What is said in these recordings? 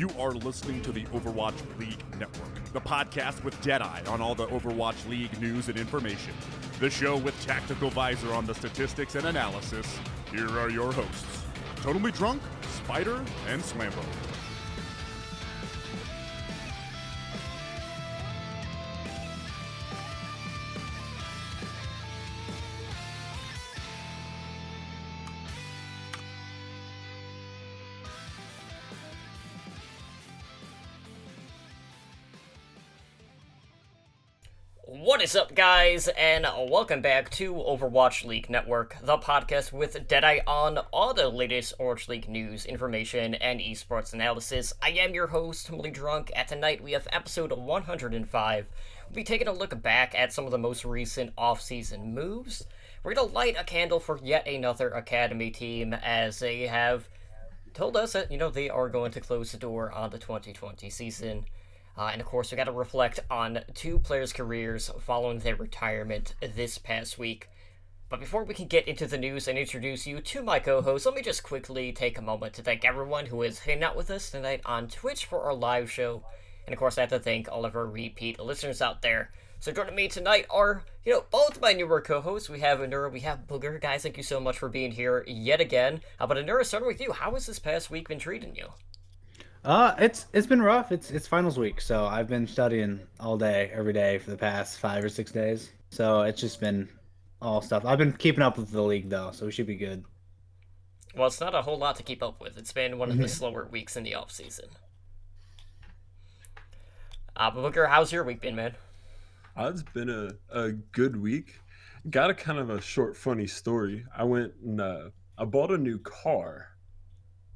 You are listening to the Overwatch League Network, the podcast with Deadeye on all the Overwatch League news and information. The show with Tactical Visor on the statistics and analysis. Here are your hosts, Totally Drunk, Spider, and Slambo. What is up, guys, and welcome back to Overwatch League Network, the podcast with Deadeye on all the latest Overwatch League news, information, and esports analysis. I am your host, Totally Drunk, and tonight we have episode 105. We'll be taking a look back at some of the most recent off-season moves. We're going to light a candle for yet another Academy team, as they have told us that, they are going to close the door on the 2020 season. And of course, we got to reflect on two players' careers following their retirement this past week. But before we can get into the news and introduce you to my co-host, let me just quickly take a moment to thank everyone who is hanging out with us tonight on Twitch for our live show. And of course, I have to thank all of our repeat listeners out there. So joining me tonight are, both my newer co-hosts. We have Anura, we have Booger. Guys, thank you so much for being here yet again. But Anura, starting with you, how has this past week been treating you? It's been rough. It's finals week, so I've been studying all day, every day for the past 5 or 6 days. So it's just been all stuff. I've been keeping up with the league though, so we should be good. Well, it's not a whole lot to keep up with. It's been one of the slower weeks in the off season. But Booker, how's your week been, man? It's been a good week. Got a kind of a short, funny story. I went and I bought a new car.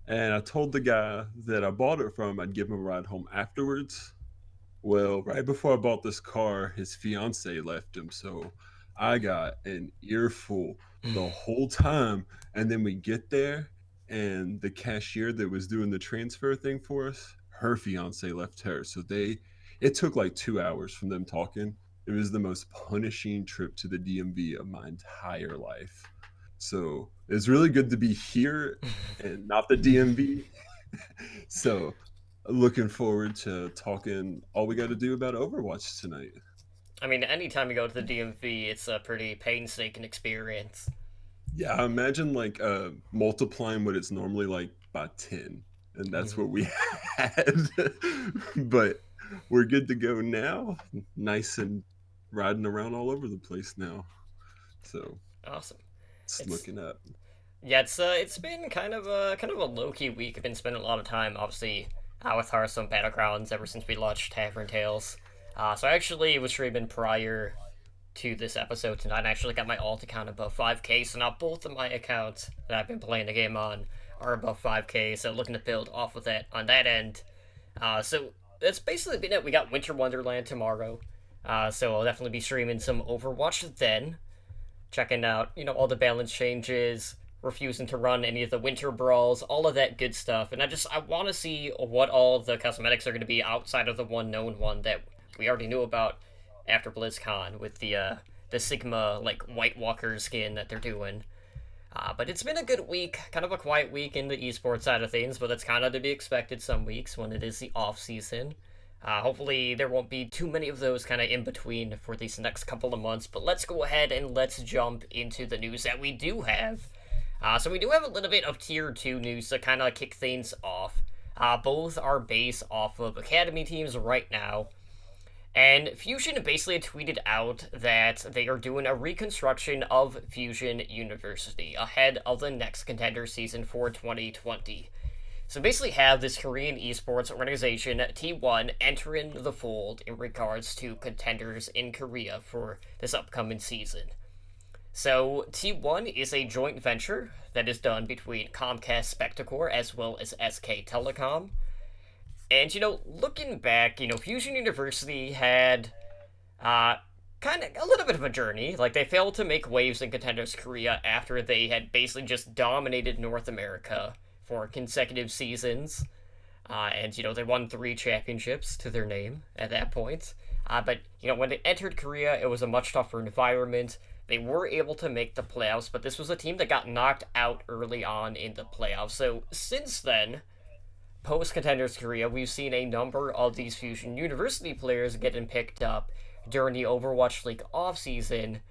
And I told the guy that I bought it from I'd give him a ride home afterwards. Well, right before I bought this car, his fiance left him. So I got an earful the whole time. And then we get there, and the cashier that was doing the transfer thing for us, her fiance left her. So it took like 2 hours from them talking. It was the most punishing trip to the DMV of my entire life. So it's really good to be here and not the DMV. So looking forward to talking all we got to do about Overwatch tonight. I mean, anytime you go to the DMV, it's a pretty painstaking experience. Yeah, I imagine like multiplying what it's normally like by 10. And that's what we had. But we're good to go now. Nice and riding around all over the place now. So awesome. It's looking up. Yeah, it's been kind of a low-key week. I've been spending a lot of time, obviously, with Hearthstone Battlegrounds ever since we launched Tavern Tales. So I actually was streaming prior to this episode tonight. I actually got my alt account above 5k, so now both of my accounts that I've been playing the game on are above 5k, so looking to build off of that on that end. So that's basically been it. We got Winter Wonderland tomorrow, so I'll definitely be streaming some Overwatch then. Checking out, all the balance changes, refusing to run any of the winter brawls, all of that good stuff. And I want to see what all the cosmetics are going to be outside of the one known one that we already knew about after BlizzCon with the Sigma, White Walker skin that they're doing. But it's been a good week, kind of a quiet week in the esports side of things, but that's kind of to be expected some weeks when it is the off-season. Hopefully there won't be too many of those kind of in between for these next couple of months, but let's go ahead and let's jump into the news that we do have. So we do have a little bit of Tier 2 news to kind of kick things off. Both are based off of Academy teams right now. And Fusion basically tweeted out that they are doing a reconstruction of Fusion University ahead of the next contender season for 2020. So basically have this Korean esports organization, T1, entering the fold in regards to contenders in Korea for this upcoming season. So T1 is a joint venture that is done between Comcast Spectacor as well as SK Telecom. And, looking back, Fusion University had kind of a little bit of a journey. They failed to make waves in Contenders Korea after they had basically just dominated North America for consecutive seasons. And, they won 3 championships to their name at that point. But, when they entered Korea, it was a much tougher environment. They were able to make the playoffs, but this was a team that got knocked out early on in the playoffs. So, since then, post Contenders Korea, we've seen a number of these Fusion University players getting picked up during the Overwatch League offseason.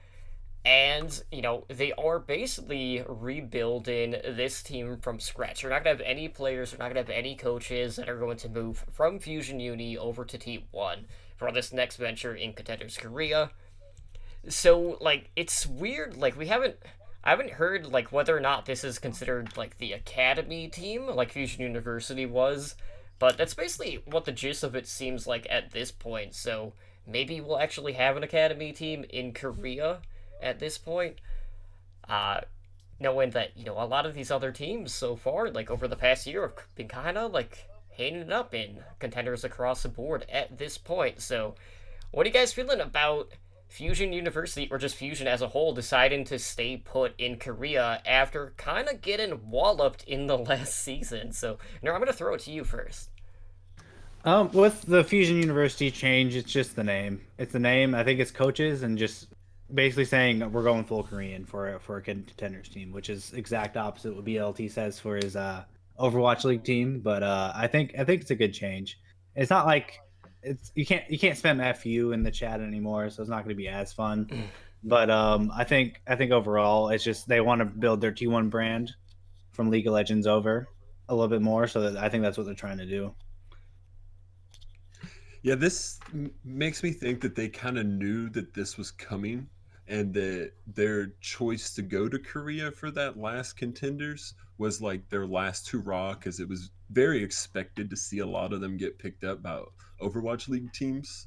And, they are basically rebuilding this team from scratch. They're not going to have any players, they're not going to have any coaches that are going to move from Fusion Uni over to T1 for this next venture in Contenders Korea. So, it's weird, I haven't heard, whether or not this is considered, the academy team, like Fusion University was, but that's basically what the gist of it seems like at this point, so maybe we'll actually have an academy team in Korea at this point, knowing that, a lot of these other teams so far, over the past year, have been kind of, hanging it up in contenders across the board at this point. So, what are you guys feeling about Fusion University, or just Fusion as a whole, deciding to stay put in Korea after kind of getting walloped in the last season? So, I'm going to throw it to you first. With the Fusion University change, it's just the name. It's the name. I think it's coaches and just basically saying we're going full Korean for a contenders team, which is exact opposite what BLT says for his Overwatch League team. But I think it's a good change. It's not like you can't spam FU in the chat anymore, so it's not going to be as fun. But I think overall it's just they want to build their T1 brand from League of Legends over a little bit more. So that I think that's what they're trying to do. Yeah, this makes me think that they kind of knew that this was coming, and that their choice to go to Korea for that last contenders was their last hurrah, because it was very expected to see a lot of them get picked up by Overwatch League teams.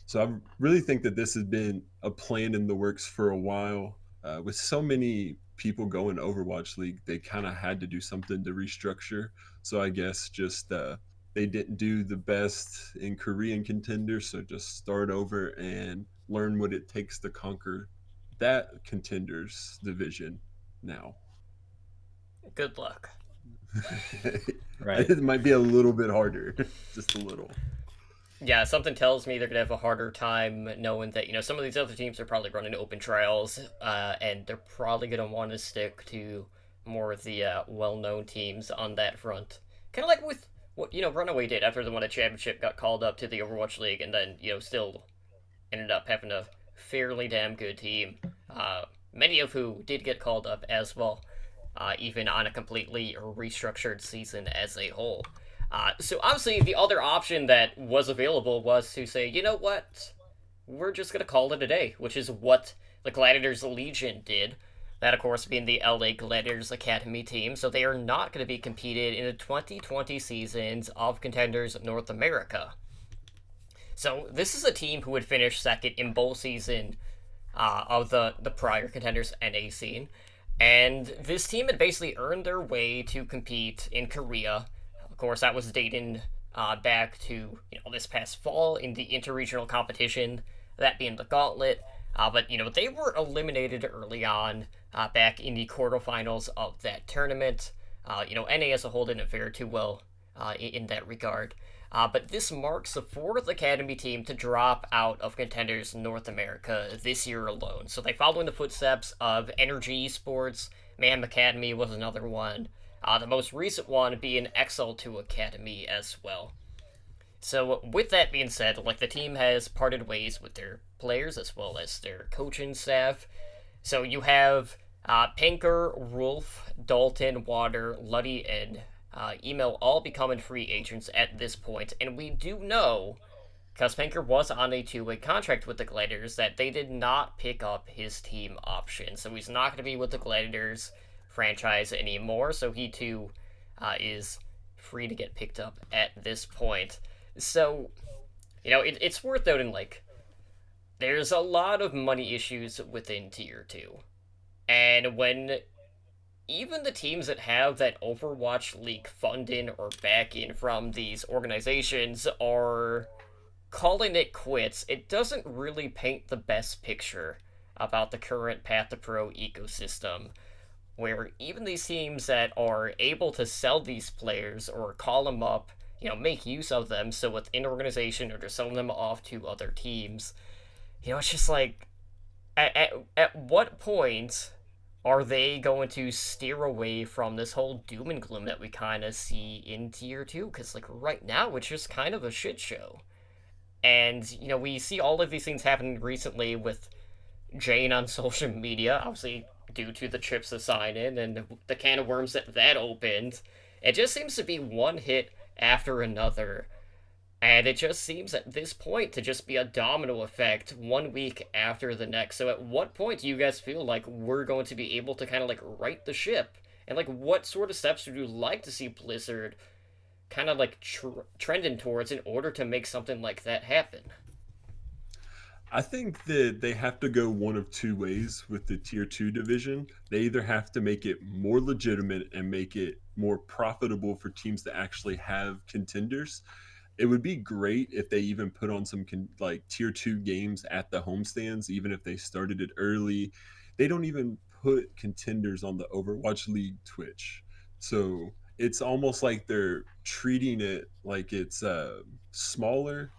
So I really think that this has been a plan in the works for a while. With so many people going to Overwatch League, they kind of had to do something to restructure. So I guess just they didn't do the best in Korean contenders, so just start over and learn what it takes to conquer that contenders division now. Good luck. Right. It might be a little bit harder, just a little. Yeah, something tells me they're gonna have a harder time knowing that some of these other teams are probably running open trials, and they're probably gonna want to stick to more of the well-known teams on that front. Kind of like with what Runaway did after the won a championship, got called up to the Overwatch League, and then still ended up having a fairly damn good team. Many of who did get called up as well, even on a completely restructured season as a whole. So obviously the other option that was available was to say, you know what, we're just going to call it a day, which is what the Gladiators Legion did. That, of course, being the LA Gladiators Academy team, so they are not going to be competed in the 2020 seasons of Contenders North America. So this is a team who would finish second in both season of the prior Contenders NA scene, and this team had basically earned their way to compete in Korea. Of course, that was dating back to this past fall in the interregional competition, that being the Gauntlet. But they were eliminated early on back in the quarterfinals of that tournament. NA as a whole didn't fare too well in that regard. But this marks the fourth Academy team to drop out of Contenders North America this year alone. So they follow in the footsteps of Energy Esports. Mayhem Academy was another one. The most recent one being XL2 Academy as well. So with that being said, the team has parted ways with their players as well as their coaching staff. So you have Pinker, Rolf, Dalton, Water, Luddy, and Email all becoming free agents at this point. And we do know, because Pinker was on a two-way contract with the Gladiators, that they did not pick up his team option. So he's not going to be with the Gladiators franchise anymore. So he too is free to get picked up at this point. So, it's worth noting, there's a lot of money issues within Tier 2. And when even the teams that have that Overwatch League funding or backing from these organizations are calling it quits, it doesn't really paint the best picture about the current Path to Pro ecosystem, where even these teams that are able to sell these players or call them up, make use of them, so within an organization, or just selling them off to other teams, it's just at what point are they going to steer away from this whole doom and gloom that we kind of see in tier 2? Because, like, right now, it's just kind of a shit show. And, we see all of these things happening recently with Jane on social media, obviously due to the chips assign in and the can of worms that opened. It just seems to be one hit after another. And it just seems at this point to just be a domino effect one week after the next. So at what point do you guys feel like we're going to be able to kind of like right the ship? And like what sort of steps would you like to see Blizzard kind of like trending towards in order to make something like that happen? I think that they have to go one of two ways with the tier two division. They either have to make it more legitimate and make it more profitable for teams to actually have contenders. It would be great if they even put on some like tier two games at the homestands, even if they started it early. They don't even put contenders on the Overwatch League Twitch. So it's almost like they're treating it like it's smaller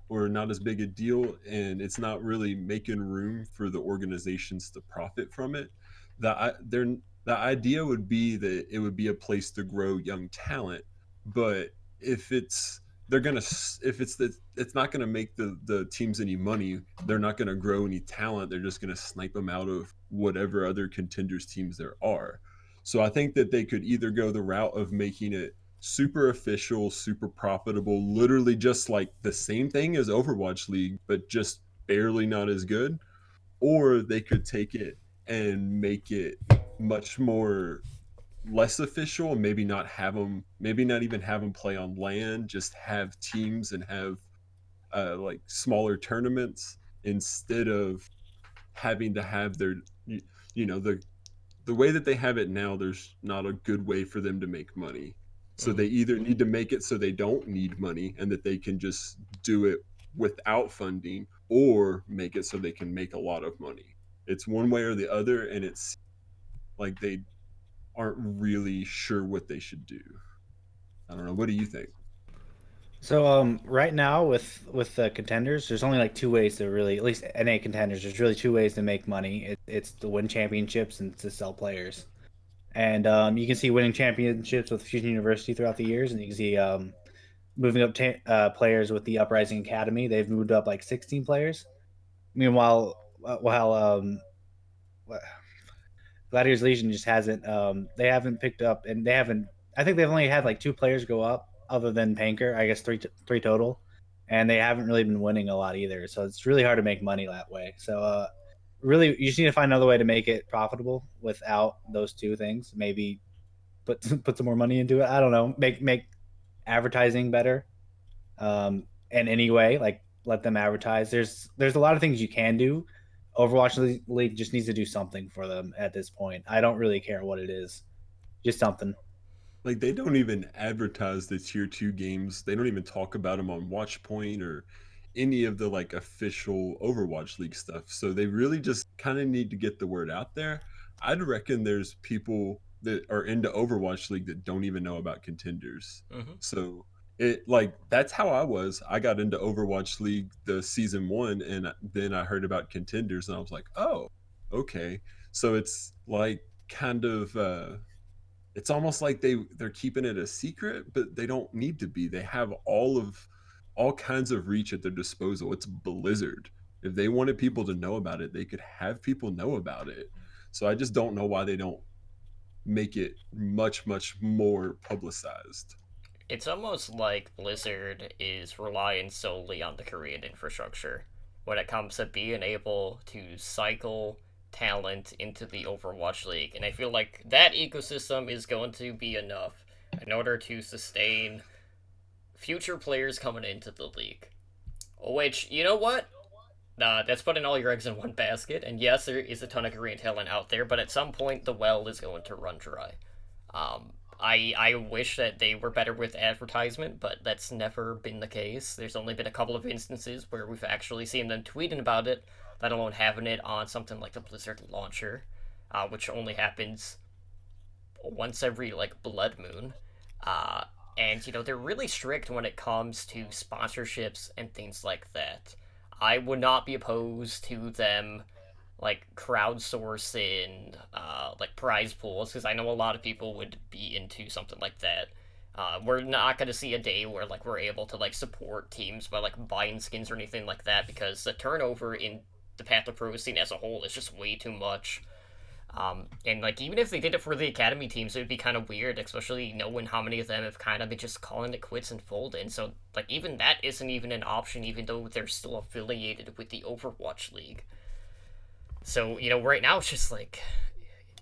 or not as big a deal, and it's not really making room for the organizations to profit from it. The idea would be that it would be a place to grow young talent, but if it's they're gonna if it's not gonna make the teams any money, they're not gonna grow any talent. They're just gonna snipe them out of whatever other contenders teams there are. So I think that they could either go the route of making it super official, super profitable, literally just like the same thing as Overwatch League, but just barely not as good. Or they could take it and make it much more less official and maybe not even have them play on land, just have teams and have like smaller tournaments instead of having to have their, you know, the way that they have it now, there's not a good way for them to make money. So Mm-hmm. they either need to make it so they don't need money and that they can just do it without funding, or make it so they can make a lot of money. It's one way or the other, and it's like they aren't really sure what they should do. I don't know. What do you think? So right now with the contenders, there's only like two ways to really, at least NA contenders. There's really two ways to make money. It's to win championships and to sell players. And you can see winning championships with Fusion University throughout the years, and you can see moving up players with the Uprising Academy. They've moved up like 16 players. Meanwhile, while Gladiators Legion just hasn't. They haven't picked up, and they haven't. I think they've only had like two players go up, other than Panker. I guess three total, and they haven't really been winning a lot either. So it's really hard to make money that way. So really, you just need to find another way to make it profitable without those two things. Maybe put some more money into it. I don't know. Make advertising better. In any way, like let them advertise. There's a lot of things you can do. Overwatch League just needs to do something for them at this point. I don't really care what it is, just something. Like they don't even advertise the tier 2 games. They don't even talk about them on Watchpoint or any of the like official Overwatch League stuff. So they really just kind of need to get the word out there. I'd reckon there's people that are into Overwatch League that don't even know about contenders. Mm-hmm. So it like that's how I was. I got into Overwatch League the season 1, and then I heard about contenders and I was like, "Oh, okay." So it's like kind of it's almost like they're keeping it a secret, but they don't need to be. They have all kinds of reach at their disposal. It's Blizzard. If they wanted people to know about it, they could have people know about it. So I just don't know why they don't make it much more publicized. It's almost like Blizzard is relying solely on the Korean infrastructure when it comes to being able to cycle talent into the Overwatch League. And I feel like that ecosystem is going to be enough in order to sustain future players coming into the league. Which, you know what? That's putting all your eggs in one basket. And yes, there is a ton of Korean talent out there, but at some point the well is going to run dry. I wish that they were better with advertisement, but that's never been the case. There's only been a couple of instances where we've actually seen them tweeting about it, let alone having it on something like the Blizzard launcher, which only happens once every like blood moon. Uh, and they're really strict when it comes to sponsorships and things like that. I would not be opposed to them like crowdsourcing like prize pools, because I know a lot of people would be into something like that. We're not going to see a day where like we're able to like support teams by like buying skins or anything like that, because the turnover in the Path to Pro scene as a whole is just way too much. And like even if they did it for the academy teams, it would be kind of weird, especially knowing how many of them have kind of been just calling it quits and folding. So like even that isn't even an option, even though they're still affiliated with the Overwatch League. So right now it's just like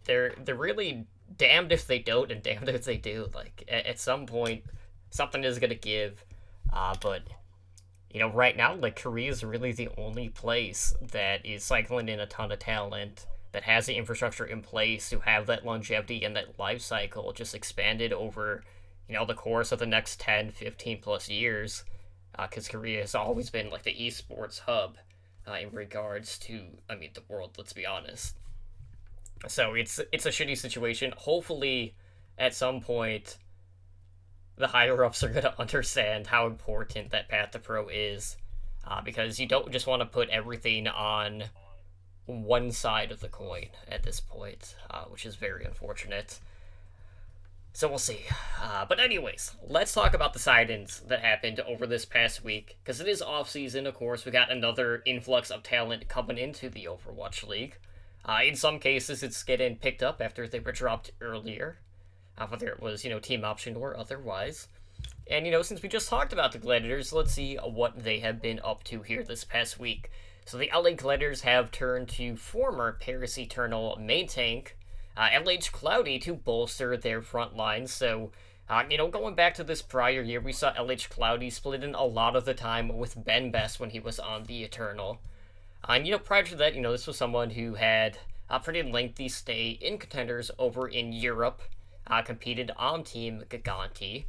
they're really damned if they don't and damned if they do. Like at some point, something is gonna give. But right now, like Korea is really the only place that is cycling in a ton of talent, that has the infrastructure in place to have that longevity and that life cycle just expanded over, the course of the next 10, 15 plus years. Because Korea has always been like the esports hub in regards to, I mean, the world, let's be honest. So it's a shitty situation. Hopefully, at some point, the higher ups are going to understand how important that Path to Pro is, because you don't just want to put everything on one side of the coin at this point, which is very unfortunate. So we'll see. But anyways, let's talk about the sign-ins that happened over this past week, because it is off-season, of course. We got another influx of talent coming into the Overwatch League. In some cases, it's getting picked up after they were dropped earlier, whether it was, team option or otherwise. And, since we just talked about the Gladiators, let's see what they have been up to here this past week. So the LA Gladiators have turned to former Paris Eternal main tank, LH Cloudy, to bolster their front lines. So, going back to this prior year, we saw LH Cloudy split in a lot of the time with Ben Best when he was on the Eternal. And, prior to that, this was someone who had a pretty lengthy stay in contenders over in Europe, competed on Team Giganti.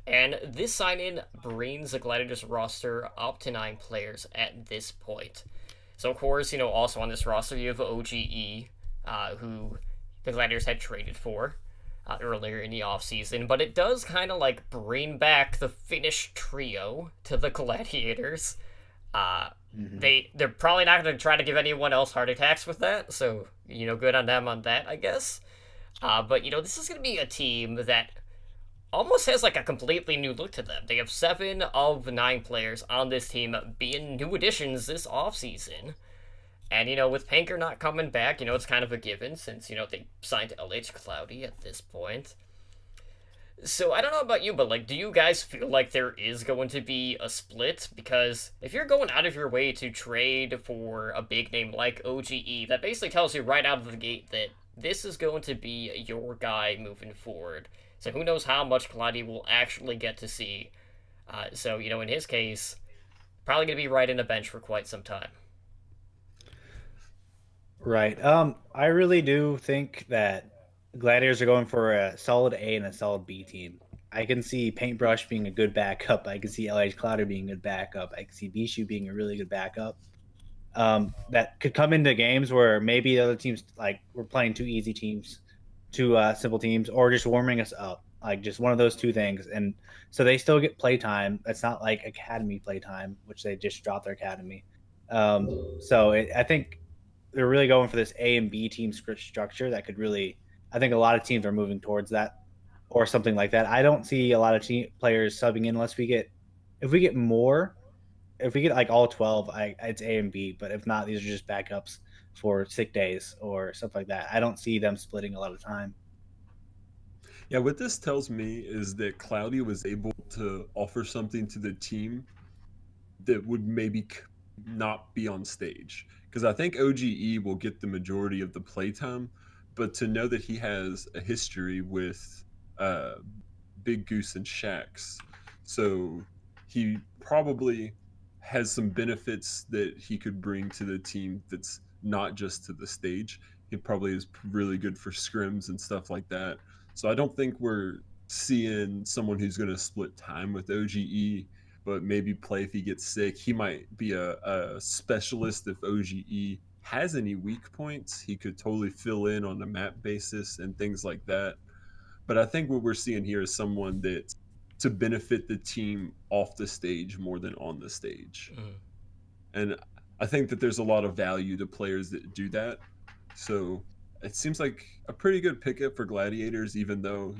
And this sign-in brings the Gladiators roster up to 9 players at this point. So, of course, also on this roster, you have OGE, who the Gladiators had traded for earlier in the offseason. But it does kind of, like, bring back the Finnish trio to the Gladiators. They're probably not going to try to give anyone else heart attacks with that. So, good on them on that, I guess. But, this is going to be a team that almost has like a completely new look to them. They have 7 of 9 players on this team being new additions this offseason. And, with Panker not coming back, it's kind of a given since, they signed LH Cloudy at this point. So I don't know about you, but like, do you guys feel like there is going to be a split? Because if you're going out of your way to trade for a big name like OGE, that basically tells you right out of the gate that this is going to be your guy moving forward. So who knows how much Cloudy will actually get to see. So, in his case, probably going to be right in the bench for quite some time. Right. I really do think that Gladiators are going for a solid A and a solid B team. I can see Paintbrush being a good backup. I can see LH Clouder being a good backup. I can see Bishu being a really good backup. That could come into games where maybe the other teams, like, we're playing two easy teams, two simple teams, or just warming us up, like just one of those two things. And so they still get play time. It's not like academy play time, which they just dropped their academy. I think they're really going for this A and B team structure that could really, I think a lot of teams are moving towards that or something like that. I don't see a lot of players subbing in unless if we get more, if we get like all 12, it's A and B. But if not, these are just backups for sick days or stuff like that. I don't see them splitting a lot of time. Yeah, what this tells me is that Cloudy was able to offer something to the team that would maybe not be on stage. Because I think OGE will get the majority of the playtime, but to know that he has a history with uh, Big Goose and Shax, so he probably has some benefits that he could bring to the team that's not just to the stage. He probably is really good for scrims and stuff like that. So I don't think we're seeing someone who's going to split time with OGE, but maybe play if he gets sick. He might be a specialist if OGE has any weak points. He could totally fill in on a map basis and things like that. But I think what we're seeing here is someone that's to benefit the team off the stage more than on the stage. And I think that there's a lot of value to players that do that. So it seems like a pretty good pickup for Gladiators, even though,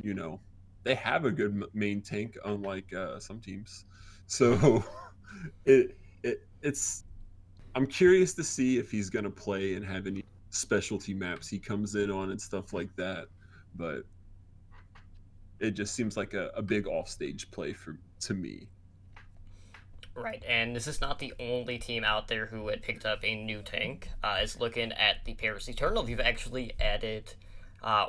they have a good main tank, unlike some teams. So it's I'm curious to see if he's going to play and have any specialty maps he comes in on and stuff like that. But it just seems like a big offstage play to me. Right, and this is not the only team out there who had picked up a new tank. Is looking at the Paris Eternal, you've actually added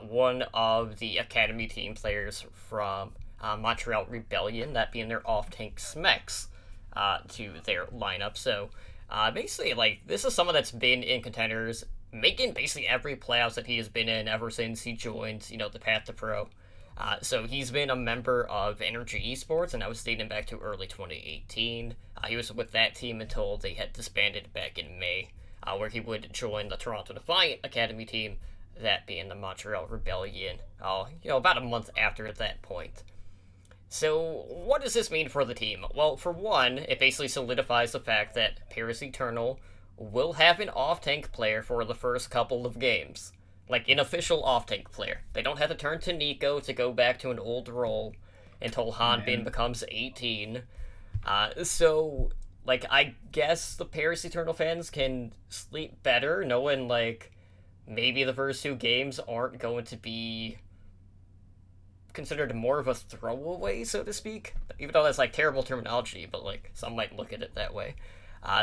one of the Academy team players from Montreal Rebellion, that being their off-tank Smex, to their lineup. So basically, like, this is someone that's been in contenders, making basically every playoffs that he has been in ever since he joined, the Path to Pro. So he's been a member of Energy Esports, and that was dating back to early 2018. He was with that team until they had disbanded back in May, where he would join the Toronto Defiant Academy team, that being the Montreal Rebellion, about a month after that point. So what does this mean for the team? Well, for one, it basically solidifies the fact that Paris Eternal will have an off-tank player for the first couple of games. Like, an official off-tank player. They don't have to turn to Nico to go back to an old role until Hanbin becomes 18. So, like, I guess the Paris Eternal fans can sleep better knowing, like, maybe the first two games aren't going to be considered more of a throwaway, so to speak. Even though that's, like, terrible terminology, but, like, some might look at it that way.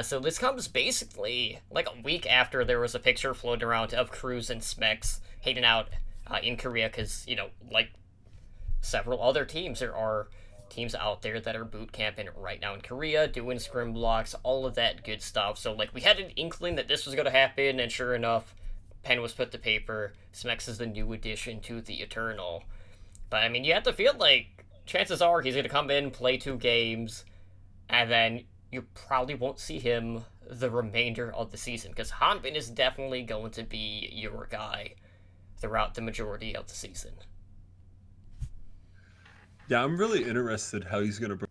So this comes basically like a week after there was a picture floating around of Cruz and Smex hanging out in Korea, because, like several other teams, there are teams out there that are boot camping right now in Korea, doing scrim blocks, all of that good stuff. So, like, we had an inkling that this was going to happen, and sure enough, pen was put to paper. Smex is the new addition to the Eternal. But, I mean, you have to feel like chances are he's going to come in, play 2 games, and then you probably won't see him the remainder of the season, because Hanbin is definitely going to be your guy throughout the majority of the season. Yeah, I'm really interested how he's going to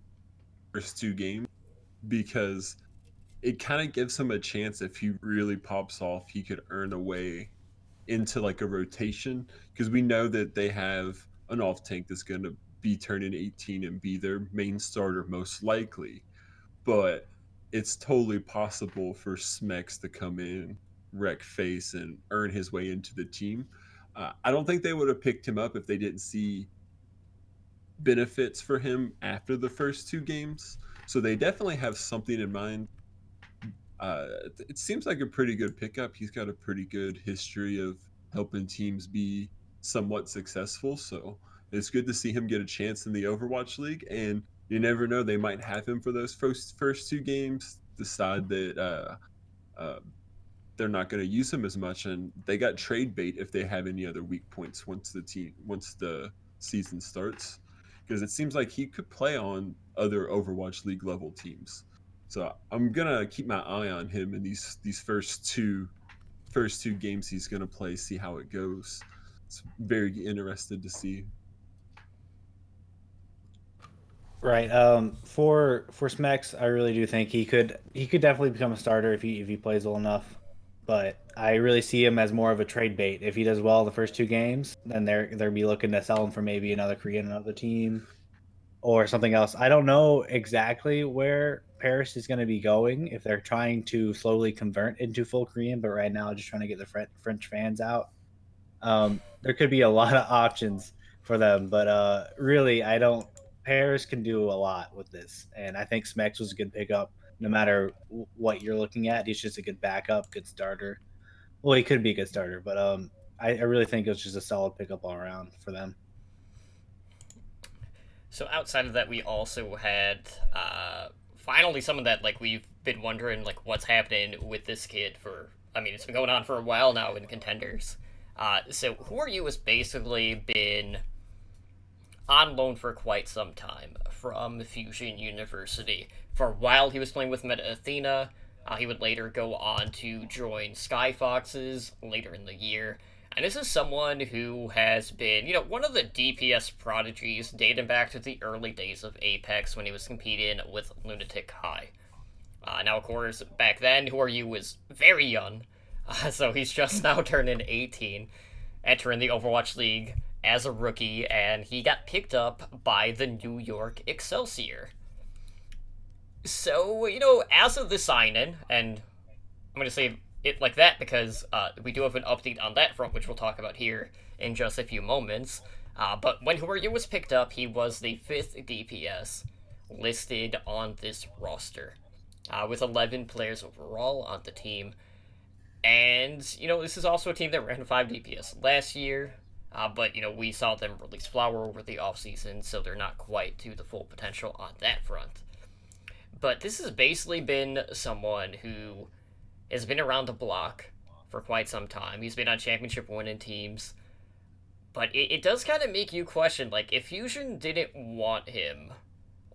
first 2 games, because it kind of gives him a chance. If he really pops off, he could earn a way into like a rotation, because we know that they have an off tank that's going to be turning 18 and be their main starter most likely. But it's totally possible for Smex to come in, wreck face, and earn his way into the team. I don't think they would have picked him up if they didn't see benefits for him after the first 2 games. So they definitely have something in mind. It seems like a pretty good pickup. He's got a pretty good history of helping teams be somewhat successful. So it's good to see him get a chance in the Overwatch League. And you never know, they might have him for those first 2 games, decide that they're not going to use him as much, and they got trade bait if they have any other weak points once the season starts, because it seems like he could play on other Overwatch League level teams. So I'm gonna keep my eye on him in these first two games he's gonna play, see how it goes. It's very interested to see. Right. For Smex, I really do think he could definitely become a starter if he plays well enough. But I really see him as more of a trade bait. If he does well the first 2 games, then they'll be looking to sell him for maybe another Korean, another team, or something else. I don't know exactly where Paris is going to be going, if they're trying to slowly convert into full Korean, but right now just trying to get the French fans out. There could be a lot of options for them, but really, I don't. Paris can do a lot with this, and I think Smex was a good pickup. No matter what you're looking at, he's just a good backup, good starter. Well, he could be a good starter, but I really think it was just a solid pickup all around for them. So outside of that, we also had finally someone that, like, we've been wondering, like, what's happening with this kid for. I mean, it's been going on for a while now in contenders. So Who Are You has basically been on loan for quite some time from Fusion University. For a while, he was playing with Meta Athena. He would later go on to join Sky Foxes later in the year. And this is someone who has been, one of the DPS prodigies dating back to the early days of Apex when he was competing with Lunatic High. Now, of course, back then, Who Are You was very young, so he's just now turning 18, entering the Overwatch League as a rookie, and he got picked up by the New York Excelsior. So, as of the sign-in, and I'm going to say it like that because we do have an update on that front, which we'll talk about here in just a few moments. But when Who Are You was picked up, he was the 5th DPS listed on this roster, with 11 players overall on the team. And, this is also a team that ran 5 DPS last year, but, we saw them release Flower over the offseason, so they're not quite to the full potential on that front. But this has basically been someone who has been around the block for quite some time. He's been on championship winning teams. But it does kind of make you question, like, if Fusion didn't want him,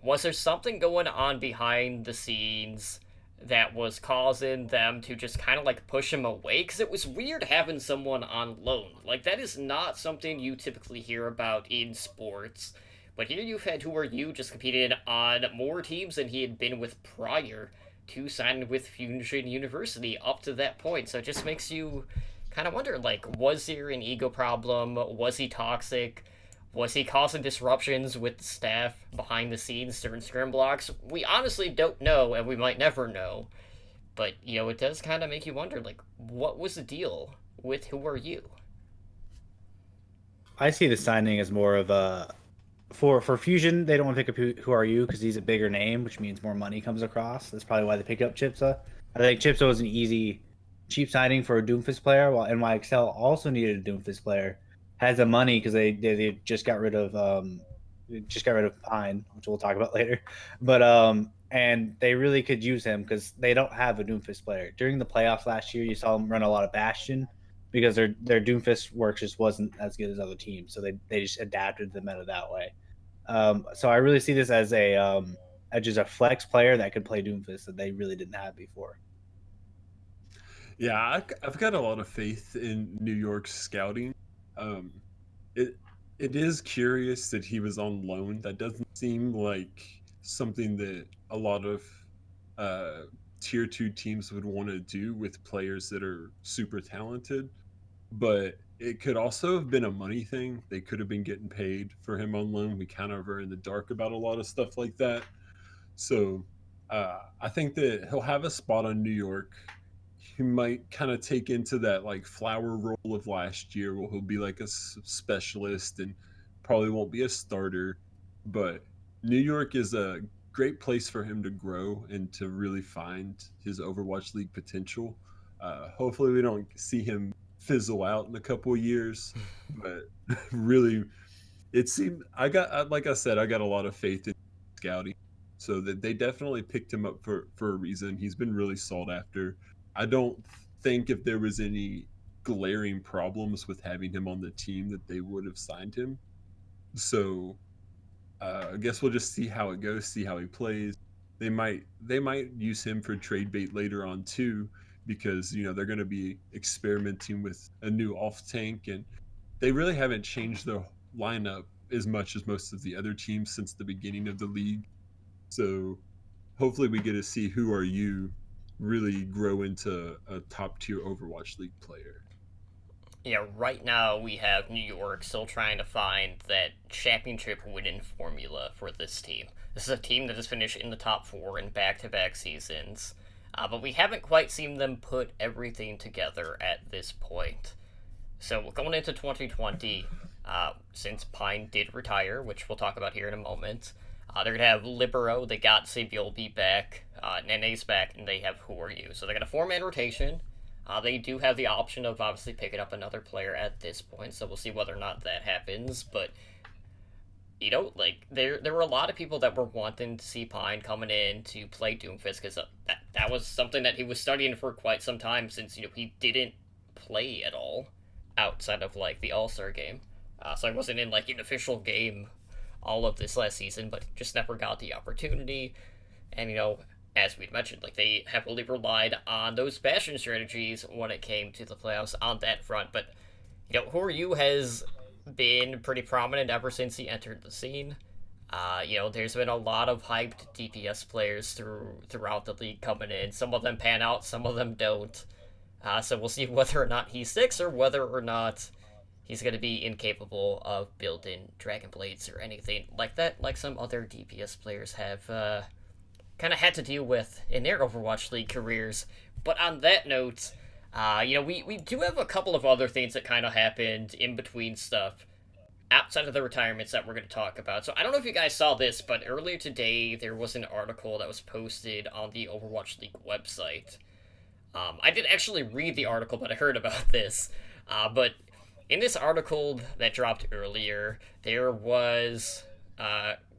was there something going on behind the scenes that was causing them to just kind of, like, push him away? Because it was weird having someone on loan. Like, that is not something you typically hear about in sports. But here you've had Who Are You just competed on more teams than he had been with prior to signing with Fusion University up to that point. So it just makes you kind of wonder, like, was there an ego problem? Was he toxic? Was he causing disruptions with the staff behind the scenes during scrim blocks? We honestly don't know, and we might never know. But, it does kind of make you wonder, like, what was the deal with Who Are You? I see the signing as more of a for Fusion. They don't want to pick up Who Are You because he's a bigger name, which means more money comes across. That's probably why they picked up Chipsa. I think Chipsa was an easy, cheap signing for a Doomfist player, while NYXL also needed a Doomfist player. Has the money because they just got rid of Pine, which we'll talk about later. But and they really could use him because they don't have a Doomfist player. During the playoffs last year, you saw them run a lot of Bastion because their Doomfist work just wasn't as good as other teams, so they just adapted the meta that way. So I really see this as just a flex player that could play Doomfist that they really didn't have before. Yeah, I've got a lot of faith in New York's scouting. It is curious that he was on loan. That doesn't seem like something that a lot of tier 2 teams would want to do with players that are super talented. But it could also have been a money thing. They could have been getting paid for him on loan. We kind of are in the dark about a lot of stuff like that. So I think that he'll have a spot on New York. He might kind of take into that like Flower role of last year where he'll be like a specialist and probably won't be a starter. But New York is a great place for him to grow and to really find his Overwatch League potential. Hopefully we don't see him fizzle out in a couple of years, but really it seemed like I said, I got a lot of faith in scouting, so that they definitely picked him up for a reason. He's been really sought after. I don't think if there was any glaring problems with having him on the team that they would have signed him. So I guess we'll just see how it goes, see how he plays. They might use him for trade bait later on too, because they're going to be experimenting with a new off tank, and they really haven't changed their lineup as much as most of the other teams since the beginning of the league. So hopefully we get to see Who Are You really grow into a top tier Overwatch League player. Yeah, right now we have New York still trying to find that championship winning formula for this team. This is a team that has finished in the top 4 in back-to-back seasons, but we haven't quite seen them put everything together at this point. So going into 2020, since Pine did retire, which we'll talk about here in a moment, they're going to have Libero, they got Sabiolbi back, Nene's back, and they have Who Are You. So they're going to 4-man rotation. They do have the option of obviously picking up another player at this point, so we'll see whether or not that happens. But, there were a lot of people that were wanting to see Pine coming in to play Doomfist, because that was something that he was studying for quite some time, since, he didn't play at all outside of, the All-Star game. So he wasn't in, an official game all of this last season, but just never got the opportunity. And, as we'd mentioned, they heavily relied on those Bastion strategies when it came to the playoffs on that front. But, Who Are You has been pretty prominent ever since he entered the scene. There's been a lot of hyped DPS players throughout the league coming in. Some of them pan out, some of them don't. So we'll see whether or not he sticks or whether or not he's going to be incapable of building Dragon Blades or anything like that, like some other DPS players have kind of had to deal with in their Overwatch League careers. But on that note, we do have a couple of other things that kind of happened in between stuff outside of the retirements that we're going to talk about. So I don't know if you guys saw this, but earlier today there was an article that was posted on the Overwatch League website. I didn't actually read the article, but I heard about this. But in this article that dropped earlier, there was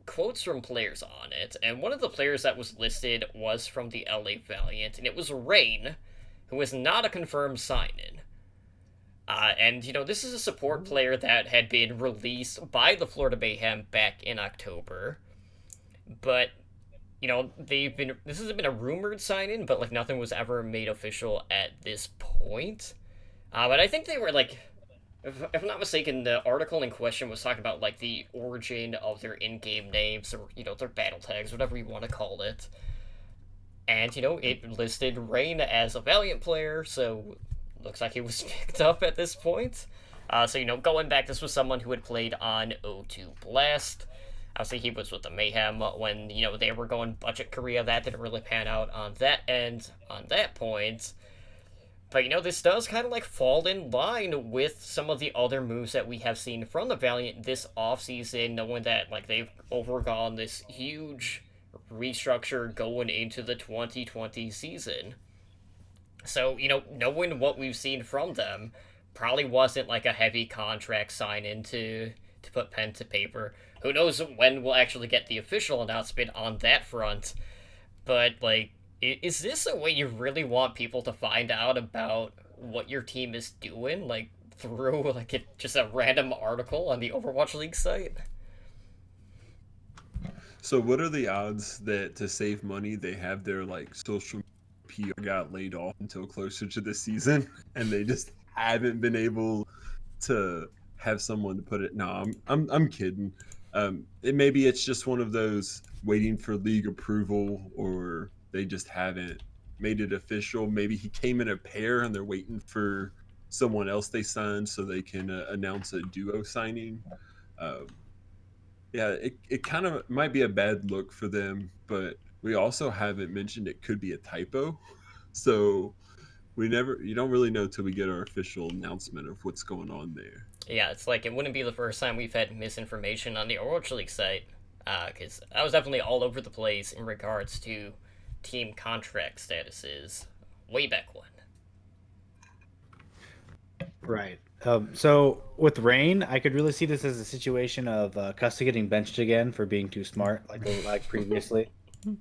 quotes from players on it, and one of the players that was listed was from the LA Valiant, and it was Rain, who is not a confirmed sign-in. This is a support player that had been released by the Florida Mayhem back in October, but this has been a rumored sign-in, but nothing was ever made official at this point. But I think they were if I'm not mistaken, the article in question was talking about the origin of their in-game names, or their battle tags, whatever you want to call it. And it listed Rain as a Valiant player, so looks like he was picked up at this point. Going back, this was someone who had played on O2 Blast. Obviously, he was with the Mayhem when, they were going budget Korea. That didn't really pan out on that end, on that point. But, this does kind of, fall in line with some of the other moves that we have seen from the Valiant this offseason, knowing that, they've overgone this huge restructure going into the 2020 season. So, knowing what we've seen from them probably wasn't, a heavy contract sign-in to put pen to paper. Who knows when we'll actually get the official announcement on that front. But, is this a way you really want people to find out about what your team is doing? Through, just a random article on the Overwatch League site? So what are the odds that to save money, they have their, social PR got laid off until closer to the season, and they just haven't been able to have someone to put it? No, I'm kidding. Maybe it's just one of those waiting for league approval, or they just haven't made it official. Maybe he came in a pair and they're waiting for someone else they signed so they can announce a duo signing. It kind of might be a bad look for them, but we also haven't mentioned it could be a typo. So you don't really know till we get our official announcement of what's going on there. Yeah, it's it wouldn't be the first time we've had misinformation on the Overwatch League site, because I was definitely all over the place in regards to team contract statuses way back when. Right. So with Rain, I could really see this as a situation of Custa getting benched again for being too smart, like previously.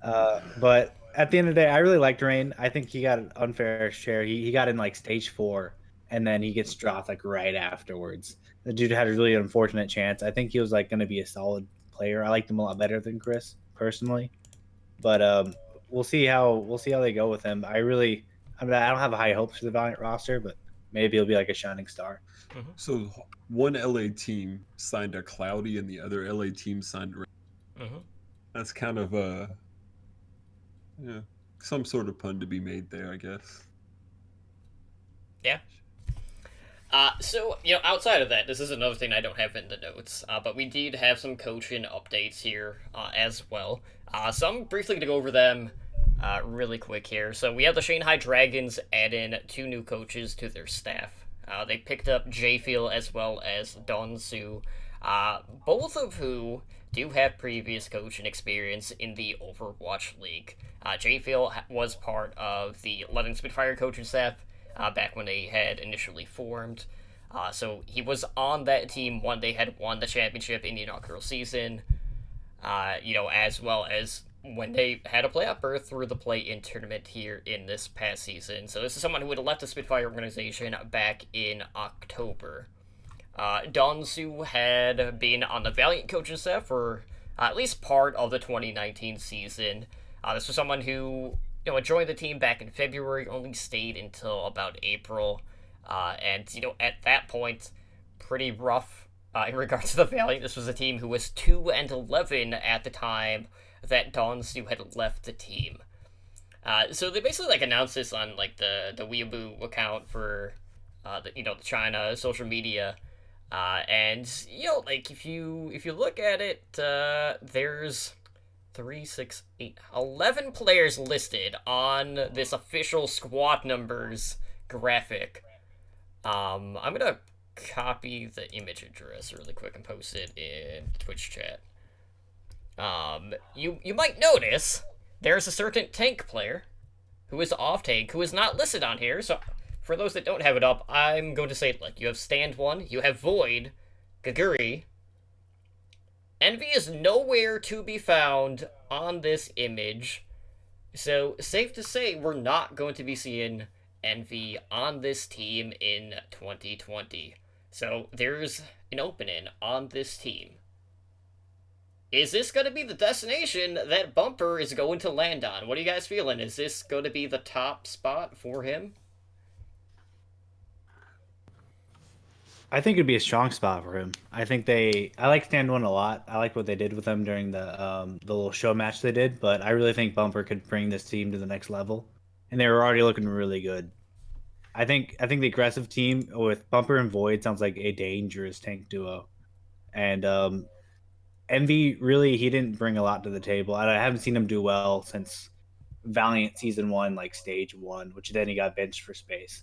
But at the end of the day, I really liked Rain. I think he got an unfair share. He got in stage 4, and then he gets dropped right afterwards. The dude had a really unfortunate chance. I think he was going to be a solid player. I liked him a lot better than Chris personally, but we'll see how they go with him. I don't have high hopes for the Valiant roster, but maybe he'll be a shining star. Mm-hmm. So one LA team signed a Cloudy and the other LA team signed Rain. Mm-hmm. That's kind of some sort of pun to be made there, I guess. Yeah. Outside of that, this is another thing I don't have in the notes, but we did have some coaching updates here as well. So I'm briefly going to go over them really quick here. So we have the Shanghai Dragons add in 2 new coaches to their staff. They picked up Jfeel as well as Don Su, both of who do have previous coaching experience in the Overwatch League. Jfeel was part of the London Spitfire coaching staff back when they had initially formed. So he was on that team when they had won the championship in the inaugural season, as well as when they had a playoff berth through the play-in tournament here in this past season. So this is someone who had left the Spitfire organization back in October. Donsu had been on the Valiant coaching staff for at least part of the 2019 season. This was someone who joined the team back in February, only stayed until about April, and at that point, pretty rough in regards to the Valiant, this was a team who was 2-11 at the time that Donsu had left the team. So they basically like announced this on like the Weibo account for the China social media, and like if you look at it, there's 3, 6, 8, 11 players listed on this official squad numbers graphic. I'm gonna copy the image address really quick and post it in Twitch chat. You might notice there's a certain tank player who is off tank who is not listed on here. So for those that don't have it up, I'm going to say it like you have Stand 1, you have Void, Gaguri. Envy is nowhere to be found on this image. So safe to say we're not going to be seeing Envy on this team in 2020. So there's an opening on this team. Is this going to be the destination that Bumper is going to land on? What are you guys feeling? Is this going to be the top spot for him? I think it'd be a strong spot for him. I like Stand One a lot. I like what they did with him during the little show match they did, but I really think Bumper could bring this team to the next level. And they were already looking really good. I think the aggressive team with Bumper and Void sounds like a dangerous tank duo. And Envy really he didn't bring a lot to the table. I haven't seen him do well since Valiant Season 1, like Stage 1, which then he got benched for space.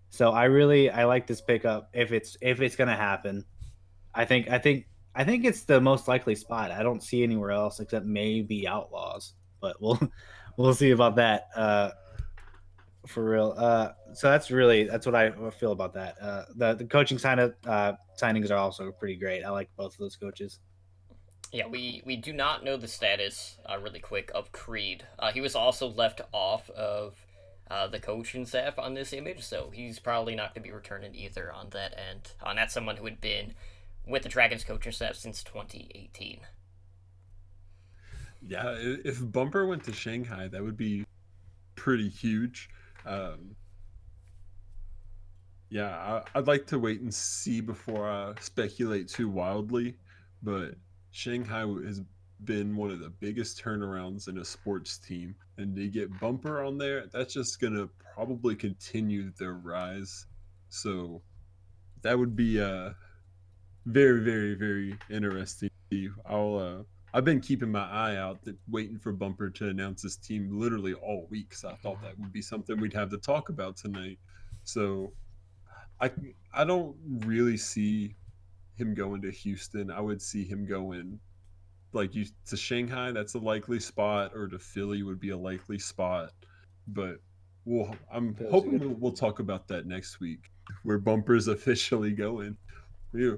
So I like this pickup if it's gonna happen. I think it's the most likely spot. I don't see anywhere else except maybe Outlaws, but we'll see about that. For real. So that's what I feel about that. The coaching signings are also pretty great. I like both of those coaches. Yeah, we do not know the status, really quick, of Creed. He was also left off of the coaching staff on this image, so he's probably not going to be returning either on that end. And that's someone who had been with the Dragons coaching staff since 2018. Yeah, if Bumper went to Shanghai, that would be pretty huge. Yeah, I'd like to wait and see before I speculate too wildly, but Shanghai has been one of the biggest turnarounds in a sports team, and to get Bumper on there, that's just gonna probably continue their rise. So that would be very, very, very interesting. I've been keeping my eye out, waiting for Bumper to announce his team literally all week. So I thought that would be something we'd have to talk about tonight. So I don't really see him going to Houston. I would see him going to Shanghai. That's a likely spot, or to Philly would be a likely spot. But I'm hoping we'll talk about that next week, where Bumper's officially going.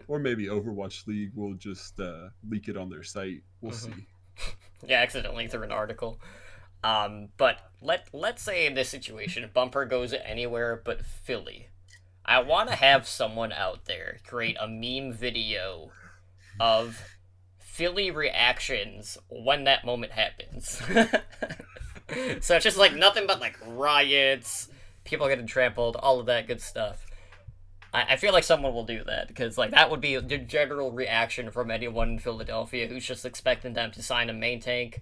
Or maybe Overwatch League will just leak it on their site. We'll see. Yeah, accidentally through an article. But let's say in this situation, Bumper goes anywhere but Philly. I want to have someone out there create a meme video of Philly reactions when that moment happens. So it's just like nothing but like riots, people getting trampled, all of that good stuff. I feel like someone will do that, because like that would be the general reaction from anyone in Philadelphia who's just expecting them to sign a main tank,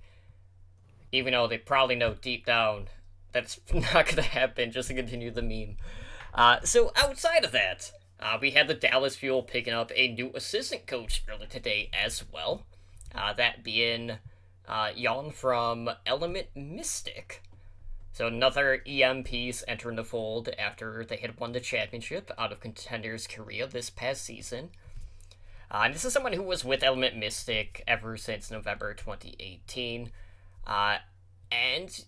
even though they probably know deep down that's not going to happen, just to continue the meme. So outside of that, we had the Dallas Fuel picking up a new assistant coach earlier today as well, that being Jan from Element Mystic. So another EM piece entering the fold after they had won the championship out of Contenders Korea this past season. And this is someone who was with Element Mystic ever since November 2018. And,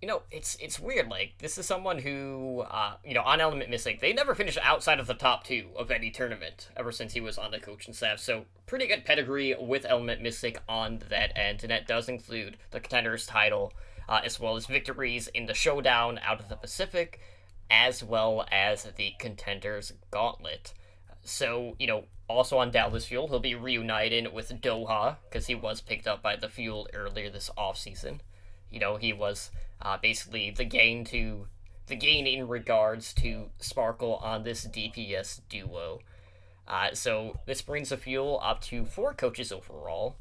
it's weird. Like, this is someone who, on Element Mystic, they never finished outside of the top 2 of any tournament ever since he was on the coaching staff. So pretty good pedigree with Element Mystic on that end. And that does include the Contenders title, as well as victories in the Showdown out of the Pacific, as well as the Contenders Gauntlet. So, also on Dallas Fuel, he'll be reunited with Doha, because he was picked up by the Fuel earlier this offseason. He was basically the gain in regards to Sparkle on this DPS duo. So this brings the field up to 4 coaches overall.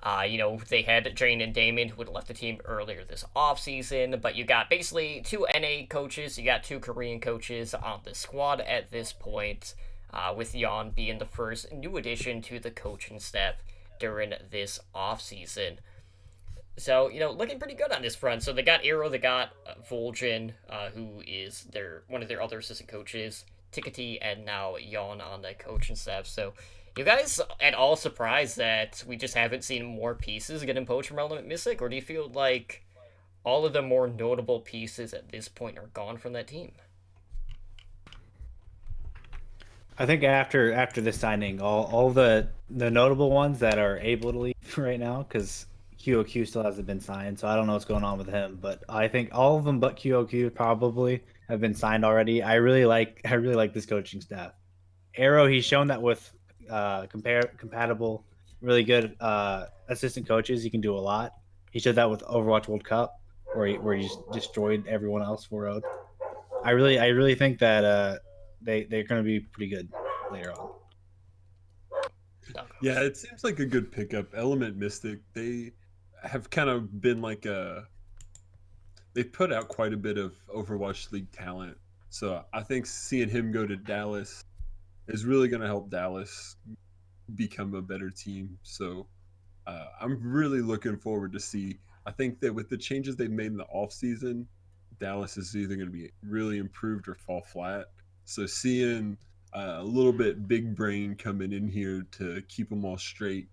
They had Jane and Damon who had left the team earlier this offseason, but you got basically 2 NA coaches, you got 2 Korean coaches on the squad at this point, with Yon being the first new addition to the coaching staff during this offseason. So, looking pretty good on this front. So they got Arrow, they got Vol'jin, who is one of their other assistant coaches, Tikati, and now Yon on the coaching staff. So, you guys at all surprised that we just haven't seen more pieces getting poached from Element Mystic, or do you feel like all of the more notable pieces at this point are gone from that team? I think after this signing, all the notable ones that are able to leave right now, because QOQ still hasn't been signed, so I don't know what's going on with him. But I think all of them but QOQ probably have been signed already. I really like this coaching staff. Arrow, he's shown that with compatible, really good assistant coaches, he can do a lot. He showed that with Overwatch World Cup, where he just destroyed everyone else 4-0. I really think that they're going to be pretty good later on. Yeah, it seems like a good pickup. Element Mystic, they have kind of been like they've put out quite a bit of Overwatch League talent. So I think seeing him go to Dallas is really going to help Dallas become a better team. So I'm really looking forward to see. I think that with the changes they've made in the offseason, Dallas is either going to be really improved or fall flat. So seeing a little bit big brain coming in here to keep them all straight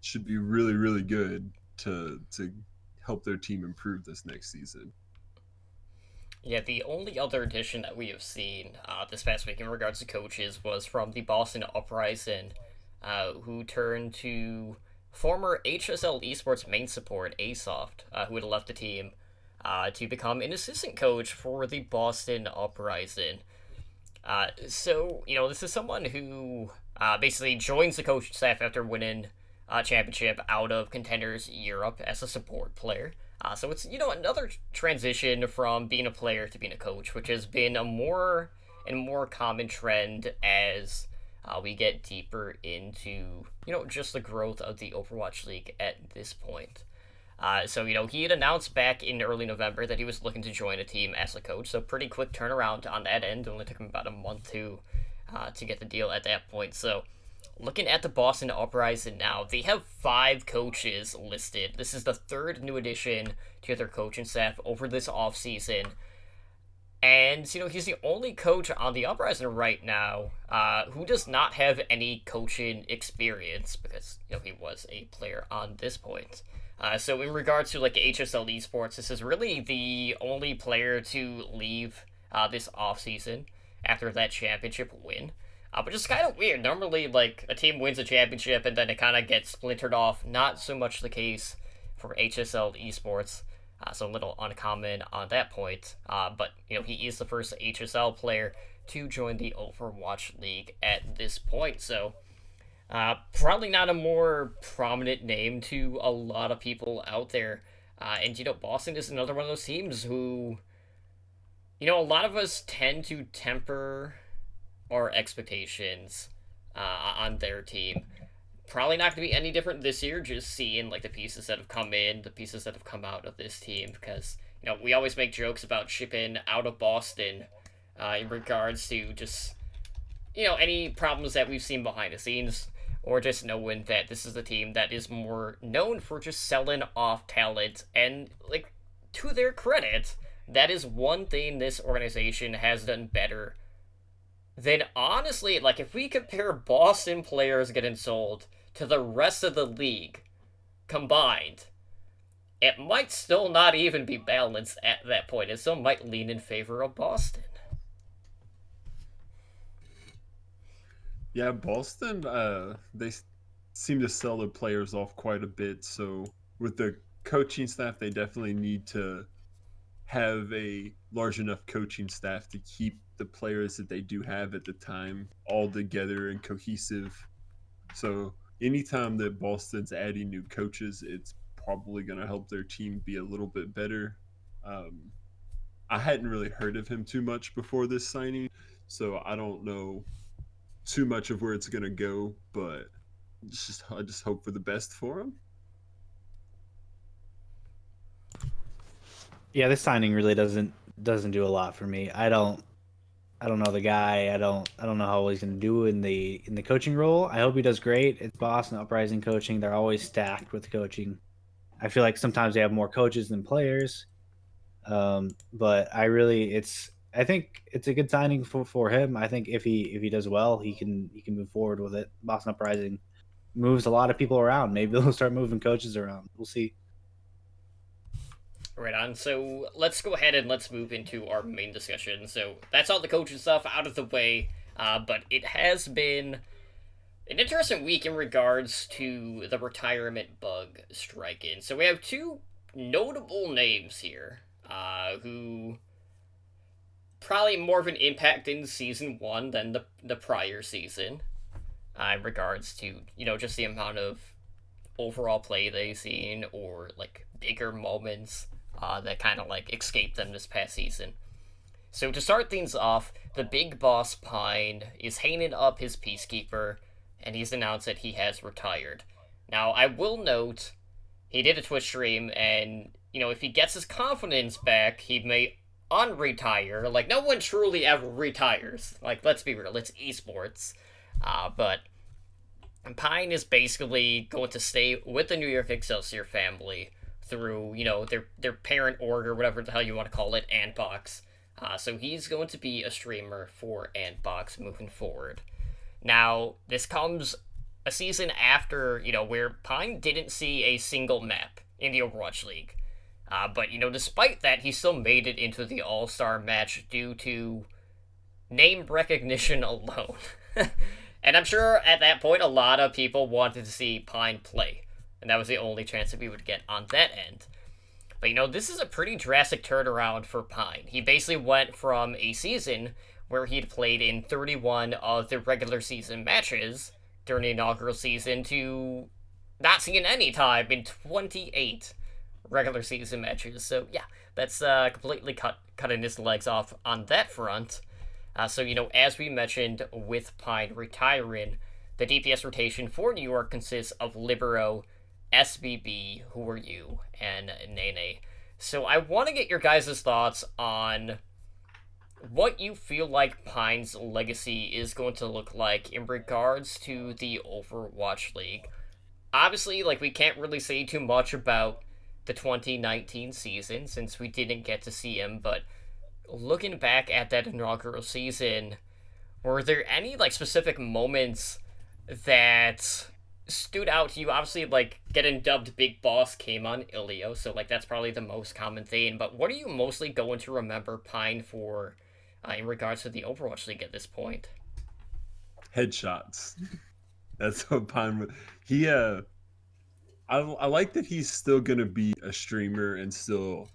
should be really, really good to help their team improve this next season. Yeah, the only other addition that we have seen this past week in regards to coaches was from the Boston Uprising, who turned to former HSL Esports main support, Asoft, who had left the team, to become an assistant coach for the Boston Uprising. So, this is someone who basically joins the coaching staff after winning a championship out of Contenders Europe as a support player. So it's, another transition from being a player to being a coach, which has been a more and more common trend as we get deeper into, just the growth of the Overwatch League at this point. So, he had announced back in early November that he was looking to join a team as a coach, so pretty quick turnaround on that end. It only took him about a month to get the deal at that point. So, looking at the Boston Uprising now, they have 5 coaches listed. This is the 3rd new addition to their coaching staff over this offseason. And, he's the only coach on the Uprising right now who does not have any coaching experience because, he was a player on this point. So in regards to, HSL Esports, this is really the only player to leave this offseason after that championship win. But just kind of weird. Normally, a team wins a championship and then it kind of gets splintered off. Not so much the case for HSL Esports. So a little uncommon on that point. But, he is the first HSL player to join the Overwatch League at this point. So, probably not a more prominent name to a lot of people out there. And, Boston is another one of those teams who, a lot of us tend to temper our expectations on their team. Probably not going to be any different this year, just seeing the pieces that have come in, the pieces that have come out of this team, because we always make jokes about shipping out of Boston in regards to just any problems that we've seen behind the scenes, or just knowing that this is a team that is more known for just selling off talent. And to their credit, that is one thing this organization has done better. Then honestly, if we compare Boston players getting sold to the rest of the league combined, it might still not even be balanced at that point. It still might lean in favor of Boston. Yeah, Boston, they seem to sell their players off quite a bit. So with the coaching staff, they definitely need to have a large enough coaching staff to keep the players that they do have at the time all together and cohesive. So anytime that Boston's adding new coaches, it's probably going to help their team be a little bit better. I hadn't really heard of him too much before this signing, so I don't know too much of where it's gonna go, but I just hope for the best for him. Yeah, this signing really doesn't do a lot for me. I don't know the guy. I don't know how well he's gonna do in the coaching role. I hope he does great. It's Boston Uprising coaching. They're always stacked with coaching. I feel like sometimes they have more coaches than players. But I think it's a good signing for him. I think if he does well, he can move forward with it. Boston Uprising moves a lot of people around. Maybe they'll start moving coaches around. We'll see. Right on. So let's go ahead and let's move into our main discussion. So that's all the coaching stuff out of the way. But it has been an interesting week in regards to the retirement bug striking. So we have two notable names here who probably more of an impact in season one than the prior season in regards to, just the amount of overall play they've seen or like bigger moments that kind of like escaped them this past season. So to start things off, the big boss Pine is hanging up his Peacekeeper, and he's announced that he has retired. Now, I will note, he did a Twitch stream, and, if he gets his confidence back, he may unretire. Like, no one truly ever retires. Like, let's be real, it's esports. But Pine is basically going to stay with the New York Excelsior family through, their parent org, or whatever the hell you want to call it, Antbox. So he's going to be a streamer for Antbox moving forward. Now, this comes a season after, where Pine didn't see a single map in the Overwatch League. But, despite that, he still made it into the All-Star match due to name recognition alone. And I'm sure at that point, a lot of people wanted to see Pine play. And that was the only chance that we would get on that end. But, this is a pretty drastic turnaround for Pine. He basically went from a season where he'd played in 31 of the regular season matches during the inaugural season to not seeing any time in 28 regular season matches. So, yeah, that's completely cutting his legs off on that front. So, as we mentioned with Pine retiring, the DPS rotation for New York consists of Libero, SBB, Who Are You, and Nene. So I want to get your guys' thoughts on what you feel like Pine's legacy is going to look like in regards to the Overwatch League. Obviously, we can't really say too much about the 2019 season since we didn't get to see him, but looking back at that inaugural season, were there any, specific moments that stood out to you? Obviously, getting dubbed Big Boss came on Ilio, so that's probably the most common thing. But what are you mostly going to remember Pine for in regards to the Overwatch League at this point? Headshots. That's what Pine. He I like that he's still gonna be a streamer and still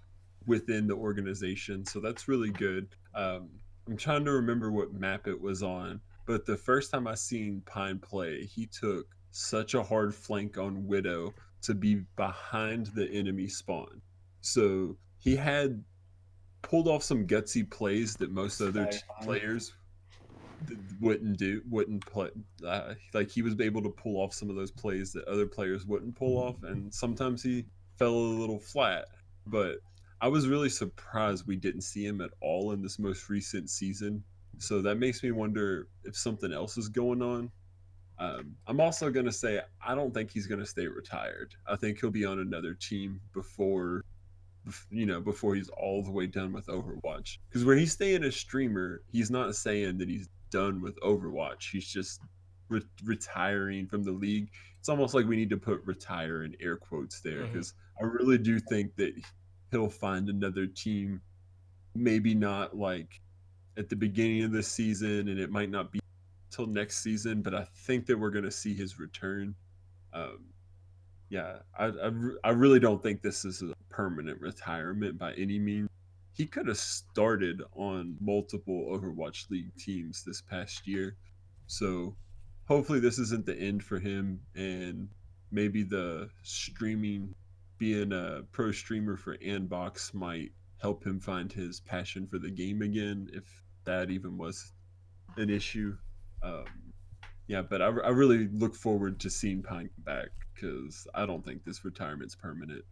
within the organization, so that's really good. I'm trying to remember what map it was on, but the first time I seen Pine play, he took such a hard flank on Widow to be behind the enemy spawn. So he had pulled off some gutsy plays that most other players wouldn't play. He was able to pull off some of those plays that other players wouldn't pull off, and sometimes he fell a little flat. But I was really surprised we didn't see him at all in this most recent season. So that makes me wonder if something else is going on. I'm also going to say I don't think he's going to stay retired. I think he'll be on another team before he's all the way done with Overwatch. Because where he's staying as streamer, he's not saying that he's done with Overwatch. He's just retiring from the league. It's almost like we need to put retire in air quotes there, because I really do think that he'll find another team. Maybe not at the beginning of this season, and it might not be till next season, but I think that we're going to see his return. Yeah, I really don't think this is a permanent retirement by any means. He could have started on multiple Overwatch League teams this past year. So hopefully this isn't the end for him, and maybe the streaming, being a pro streamer for Andbox, might help him find his passion for the game again, if that even was an issue. Yeah, but I really look forward to seeing Pine come back because I don't think this retirement's permanent.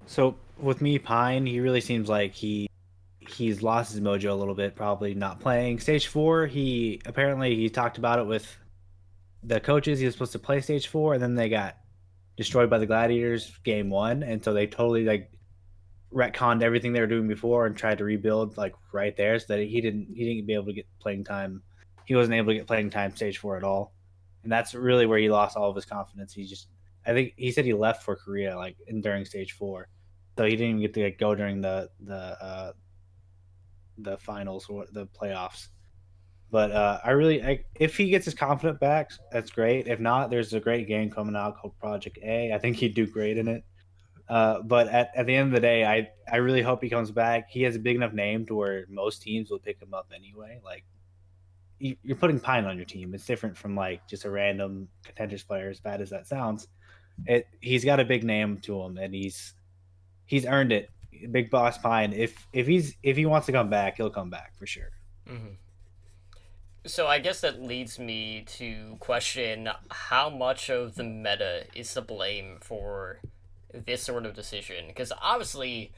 So with me, Pine, he really seems like he's lost his mojo a little bit, probably not playing. Stage four, he talked about it with the coaches. He was supposed to play stage four, and then they got destroyed by the Gladiators game one, and so they totally like retconned everything they were doing before and tried to rebuild like right there, so that he didn't be able to get playing time. He wasn't able to get playing time stage four at all, and that's really where he lost all of his confidence. I think he said he left for Korea like during stage four, so he didn't even get to like, go during the finals or the playoffs. But if he gets his confidence back, that's great. If not, there's a great game coming out called Project A. I think he'd do great in it. But at the end of the day, I really hope he comes back. He has a big enough name to where most teams will pick him up anyway. Like you're putting Pine on your team. It's different from like just a random contenders player. As bad as that sounds, he's got a big name to him, and he's earned it. Big Boss Pine. If he wants to come back, he'll come back for sure. Hmm. So I guess that leads me to question how much of the meta is to blame for this sort of decision. Because obviously,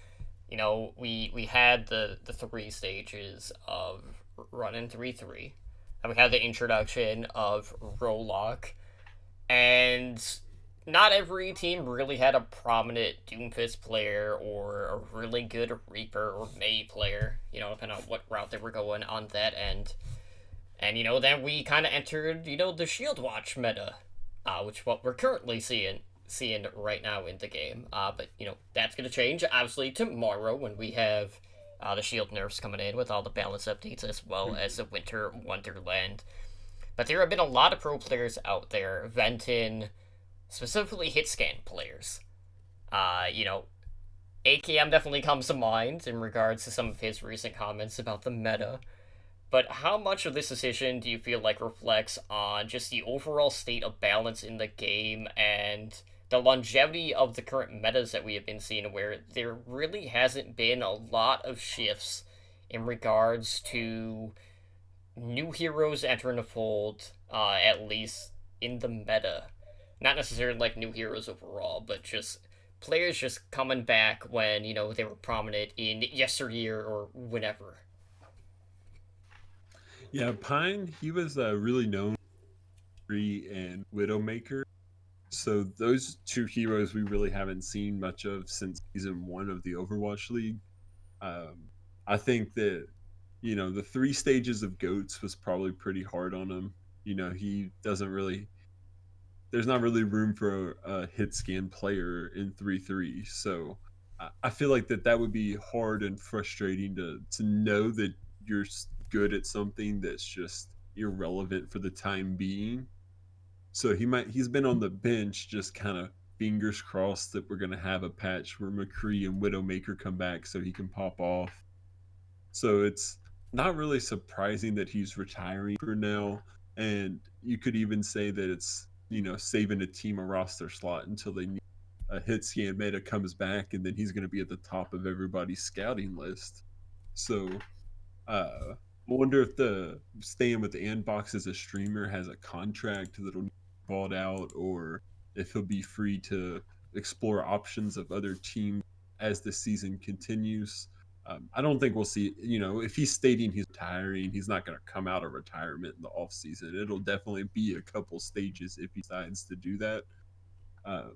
we had the three stages of running 3-3, and we had the introduction of Rolock, and not every team really had a prominent Doomfist player or a really good Reaper or Mei player, depending on what route they were going on that end. And, then we kind of entered, the Shield Watch meta, which what we're currently seeing right now in the game. But, that's going to change, obviously, tomorrow when we have the Shield nerfs coming in with all the balance updates as well as the Winter Wonderland. But there have been a lot of pro players out there, Venton, specifically hit scan players. AKM definitely comes to mind in regards to some of his recent comments about the meta. But how much of this decision do you feel like reflects on just the overall state of balance in the game and the longevity of the current metas that we have been seeing, where there really hasn't been a lot of shifts in regards to new heroes entering the fold, at least in the meta? Not necessarily like new heroes overall, but just players just coming back when, they were prominent in yesteryear or whenever. Yeah, Pine, he was really known for Free and Widowmaker. So those two heroes we really haven't seen much of since season one of the Overwatch League. Um, I think that the three stages of Goats was probably pretty hard on him. He doesn't really. There's not really room for a hit scan player in 3-3. So I feel like that would be hard and frustrating to know that you're good at something that's just irrelevant for the time being. So he's been on the bench, just kind of fingers crossed that we're gonna have a patch where McCree and Widowmaker come back so he can pop off. So it's not really surprising that he's retiring for now. And you could even say that it's, saving a team a roster slot until they need a hit scan meta comes back, and then he's going to be at the top of everybody's scouting list. So I wonder if the staying with the Andbox as a streamer has a contract that'll be bought out, or if he'll be free to explore options of other teams as the season continues. I don't think we'll see. If he's stating he's retiring, he's not going to come out of retirement in the off season. It'll definitely be a couple stages if he decides to do that. Um,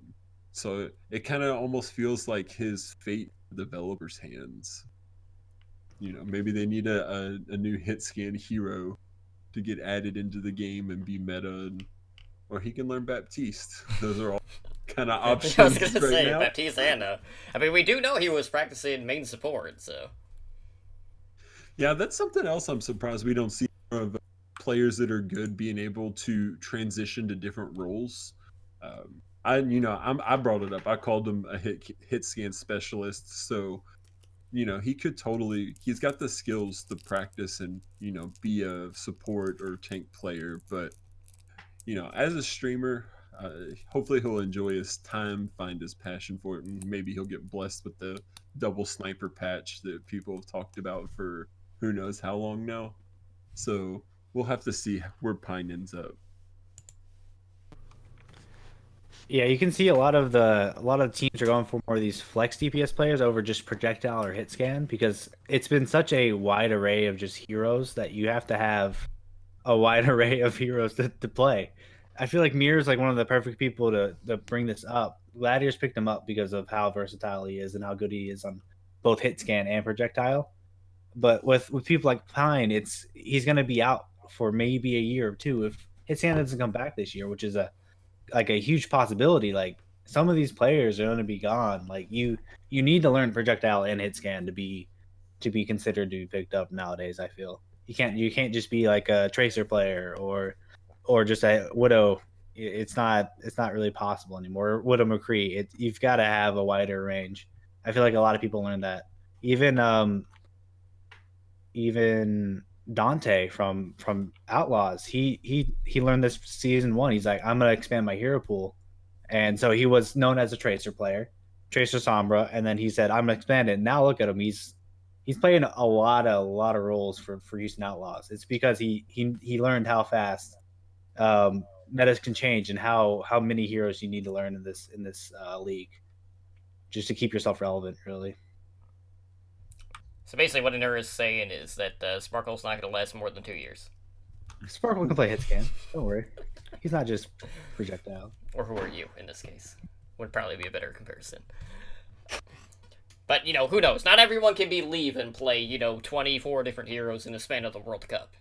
so it kind of almost feels like his fate in the developers' hands. Maybe they need a new hit scan hero to get added into the game and be meta, or he can learn Baptiste. Those are all kind of I was options gonna right say now. Baptiste Anna. I mean, we do know he was practicing main support, so Yeah, that's something else I'm surprised we don't see more of players that are good being able to transition to different roles. I brought it up. I called him a hit scan specialist. So he's got the skills to practice and be a support or tank player. But as a streamer, hopefully he'll enjoy his time, find his passion for it, and maybe he'll get blessed with the double sniper patch that people have talked about for who knows how long now. So we'll have to see where Pine ends up. Yeah, you can see a lot of teams are going for more of these flex DPS players over just projectile or hit scan because it's been such a wide array of just heroes that you have to have a wide array of heroes to play. I feel like Mir is like one of the perfect people to bring this up. Gladius picked him up because of how versatile he is and how good he is on both hit scan and projectile. But with people like Pine, he's going to be out for maybe a year or two if hit scan doesn't come back this year, which is a huge possibility. Like some of these players are going to be gone. Like you need to learn projectile and hit scan to be considered to be picked up nowadays. I feel you can't just be like a tracer player or just a widow. It's not really possible anymore. Widow McCree. You've got to have a wider range. I feel like a lot of people learn that. Even even Dante from Outlaws, he learned this season one. He's like, I'm gonna expand my hero pool, and so he was known as a tracer player, tracer Sombra, and then he said, I'm gonna expand it. Now look at him, he's playing a lot of roles for Houston Outlaws. It's because he learned how fast metas can change and how many heroes you need to learn in this league, just to keep yourself relevant, really. So basically, what Anura is saying is that Sparkle's not going to last more than 2 years. Sparkle can play hit scan. Don't worry. He's not just projectile. Or who are you in this case? Would probably be a better comparison. But, who knows? Not everyone can be Leave and play, 24 different heroes in the span of the World Cup.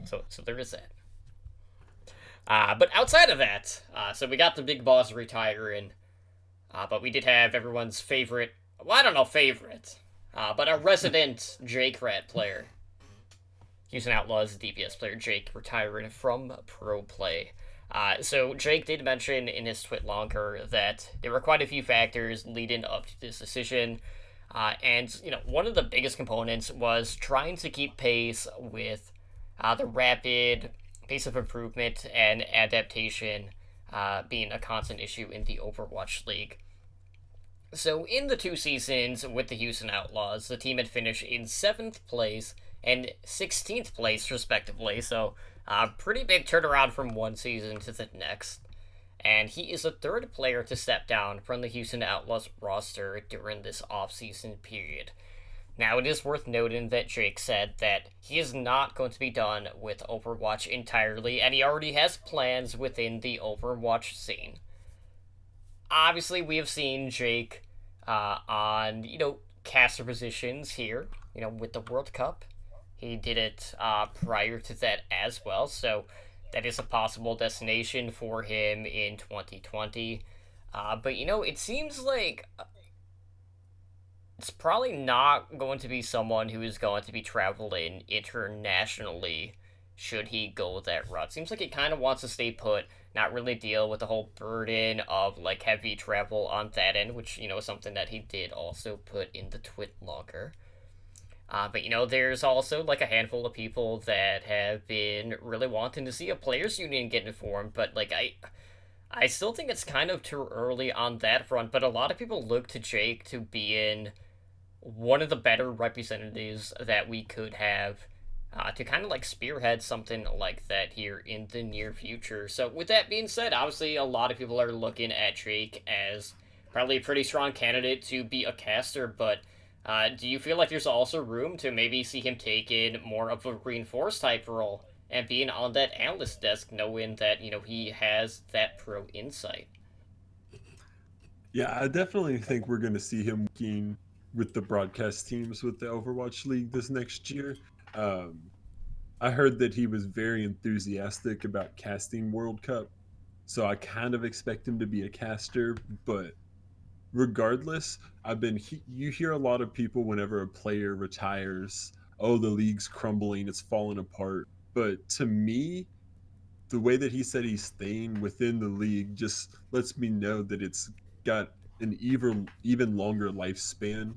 So there is that. But outside of that, so we got the big boss retiring, but we did have everyone's favorite, well, I don't know favorite, but a resident Jakerat player, Houston Outlaws DPS player Jake, retiring from pro play. So Jake did mention in his tweet longer that there were quite a few factors leading up to this decision, and one of the biggest components was trying to keep pace with the rapid pace of improvement and adaptation being a constant issue in the Overwatch League. So in the 2 seasons with the Houston Outlaws, the team had finished in 7th place and 16th place respectively, so a pretty big turnaround from one season to the next. And he is the 3rd player to step down from the Houston Outlaws roster during this off-season period. Now, it is worth noting that Jake said that he is not going to be done with Overwatch entirely, and he already has plans within the Overwatch scene. Obviously, we have seen Jake on, caster positions here, with the World Cup. He did it prior to that as well, so that is a possible destination for him in 2020. But, it seems like it's probably not going to be someone who is going to be traveling internationally should he go that route. Seems like he kind of wants to stay put, not really deal with the whole burden of heavy travel on that end, which is something that he did also put in the tweet logger. But there's also a handful of people that have been really wanting to see a players union get informed, but I still think it's kind of too early on that front. But a lot of people look to Jake to be in one of the better representatives that we could have to kind of spearhead something like that here in the near future. So with that being said, obviously a lot of people are looking at Jake as probably a pretty strong candidate to be a caster, but do you feel like there's also room to maybe see him take in more of a reinforced type role and being on that analyst desk, knowing that he has that pro insight? Yeah, I definitely think we're going to see him working with the broadcast teams with the Overwatch League this next year. Um, I heard that he was very enthusiastic about casting World Cup, so I kind of expect him to be a caster. But regardless, you hear a lot of people whenever a player retires, oh, the league's crumbling, it's falling apart. But to me, the way that he said he's staying within the league just lets me know that it's got an even longer lifespan,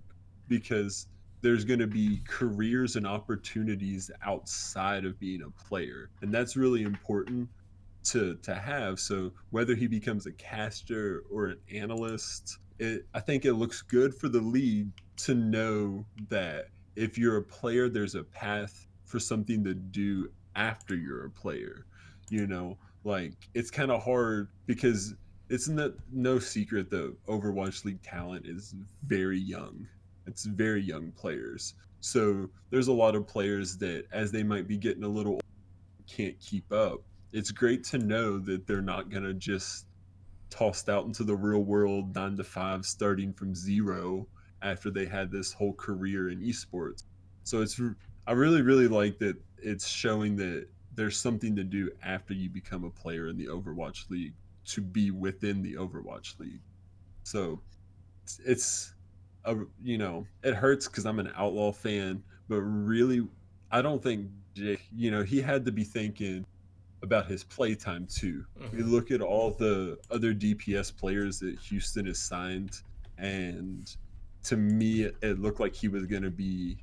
because there's going to be careers and opportunities outside of being a player, and that's really important to have. So whether he becomes a caster or an analyst, I think it looks good for the league to know that if you're a player, there's a path for something to do after you're a player. You know, like it's kind of hard because it's no secret that Overwatch League talent is very young. It's very young players. So there's a lot of players that as they might be getting a little older, can't keep up. It's great to know that they're not going to just tossed out into the real world 9 to 5 starting from zero after they had this whole career in esports. So I really like that it's showing that there's something to do after you become a player in the Overwatch League to be within the Overwatch League. So it's a, it hurts because I'm an Outlaw fan, but really I don't think Jake, he had to be thinking about his playtime too. We Mhm. look at all the other DPS players that Houston has signed, and to me, it looked like he was going to be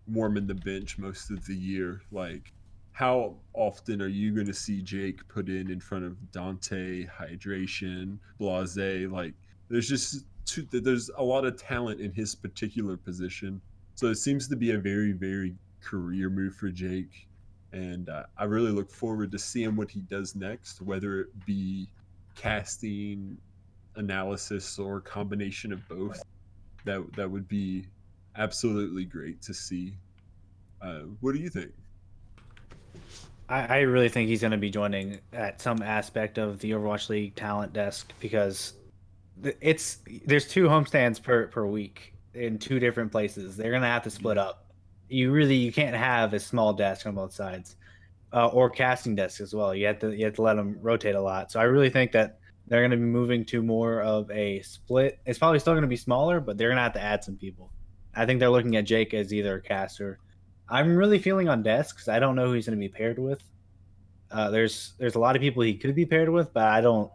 warming the bench most of the year. Like, how often are you going to see Jake put in front of Dante, Hydration, Blase? Like, there's a lot of talent in his particular position. So it seems to be a very, very career move for Jake, and I really look forward to seeing what he does next, whether it be casting, analysis, or combination of both. That would be absolutely great to see. What do you think? I really think he's going to be joining at some aspect of the Overwatch League talent desk because it's there's 2 homestands per week in 2 different places. They're going to have to split Yeah, up. You can't have a small desk on both sides, or casting desks as well. You have to let them rotate a lot. So I really think that they're going to be moving to more of a split. It's probably still going to be smaller, but they're going to have to add some people. I think they're looking at Jake as either a caster. I'm really feeling on desks. I don't know who he's going to be paired with. There's a lot of people he could be paired with, but I don't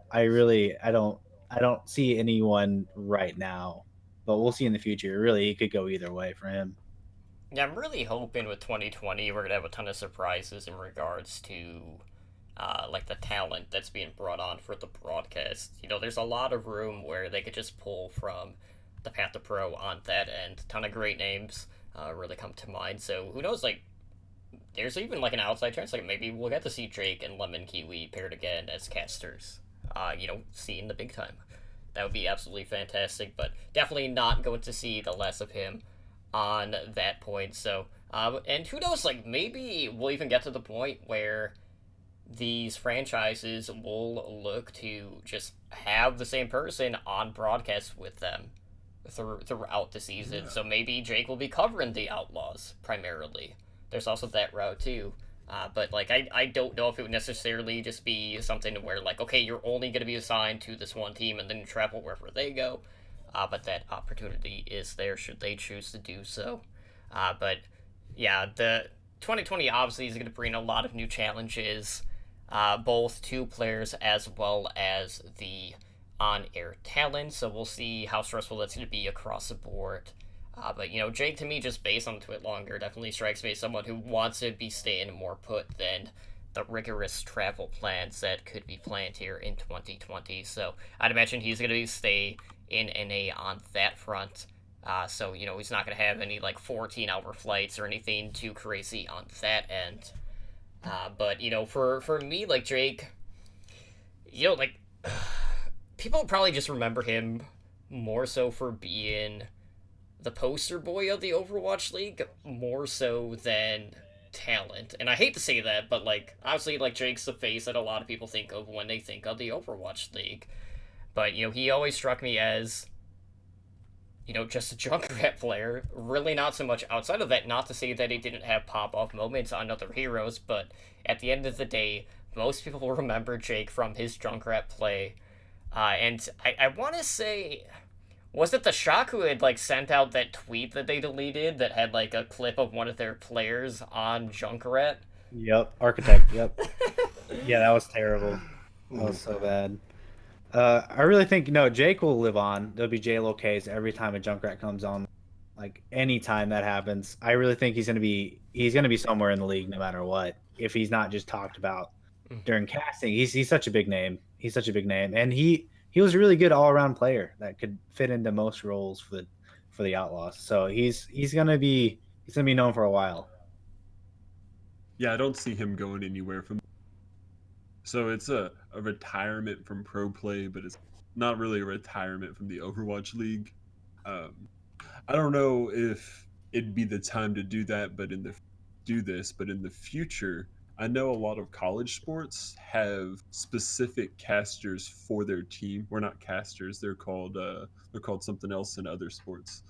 see anyone right now. But we'll see in the future. Really, it could go either way for him. Yeah, I'm really hoping with 2020 we're gonna have a ton of surprises in regards to like the talent that's being brought on for the broadcast. There's a lot of room where they could just pull from the Path to Pro on that end. A ton of great names really come to mind. So who knows? Like, there's even like an outside chance like maybe we'll get to see Drake and Lemon Kiwi paired again as casters. See in the big time. That would be absolutely fantastic, but definitely not going to see the less of him on that point. So, and who knows? Like maybe we'll even get to the point where these franchises will look to just have the same person on broadcast with them throughout the season. yeah, So maybe Jake will be covering the Outlaws primarily. There's also that route too. But like I don't know if it would necessarily just be something where like okay you're only going to be assigned to this one team and then you travel wherever they go, but that opportunity is there should they choose to do so. But yeah, the 2020 obviously is going to bring a lot of new challenges, both to players as well as the on-air talent. So we'll see how stressful that's going to be across the board. But Jake to me, just based on Twit longer, definitely strikes me as someone who wants to be staying more put than the rigorous travel plans that could be planned here in 2020. So I'd imagine he's going to stay in NA on that front. So he's not going to have any like 14-hour flights or anything too crazy on that end. But for me, like Drake, like people probably just remember him more so for being the poster boy of the Overwatch League more so than talent. And I hate to say that, but like obviously like Drake's the face that a lot of people think of when they think of the Overwatch League. But he always struck me as just a Junkrat player. Really not so much outside of that, not to say that he didn't have pop off moments on other heroes, but at the end of the day, most people will remember Jake from his Junkrat play. And I want to say, was it the Shock who had like sent out that tweet that they deleted that had like a clip of one of their players on Junkrat? Yep, architect. Yep. Yeah, that was terrible. That was so bad. I really think Jake will live on. There'll be JLOKs every time a Junkrat comes on. Like anytime that happens, I really think he's gonna be somewhere in the league no matter what. If he's not just talked about during casting, he's such a big name. He's such a big name, and he was a really good all around player that could fit into most roles for the Outlaws. So he's gonna be known for a while. Yeah, I don't see him going anywhere from. So it's a retirement from pro play, but it's not really a retirement from the Overwatch League. Um, I don't know if it'd be the time to do that, but in the future, I know a lot of college sports have specific casters for their team. We're not casters; they're called something else in other sports.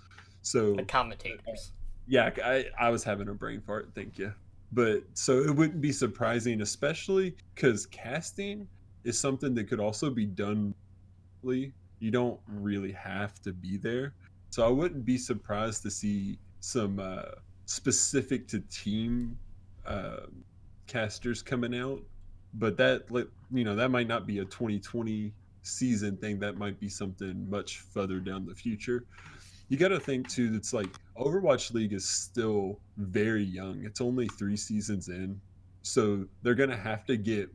The So commentators. yeah, I was having a brain fart. Thank you. But so it wouldn't be surprising, especially because casting is something that could also be done. You don't really have to be there, so I wouldn't be surprised to see some specific to team uh, casters coming out. But that might not be a 2020 season thing. That might be something much further down the future. You got to think too. It's like Overwatch League is still very young. It's only 3 seasons in, so they're gonna have to get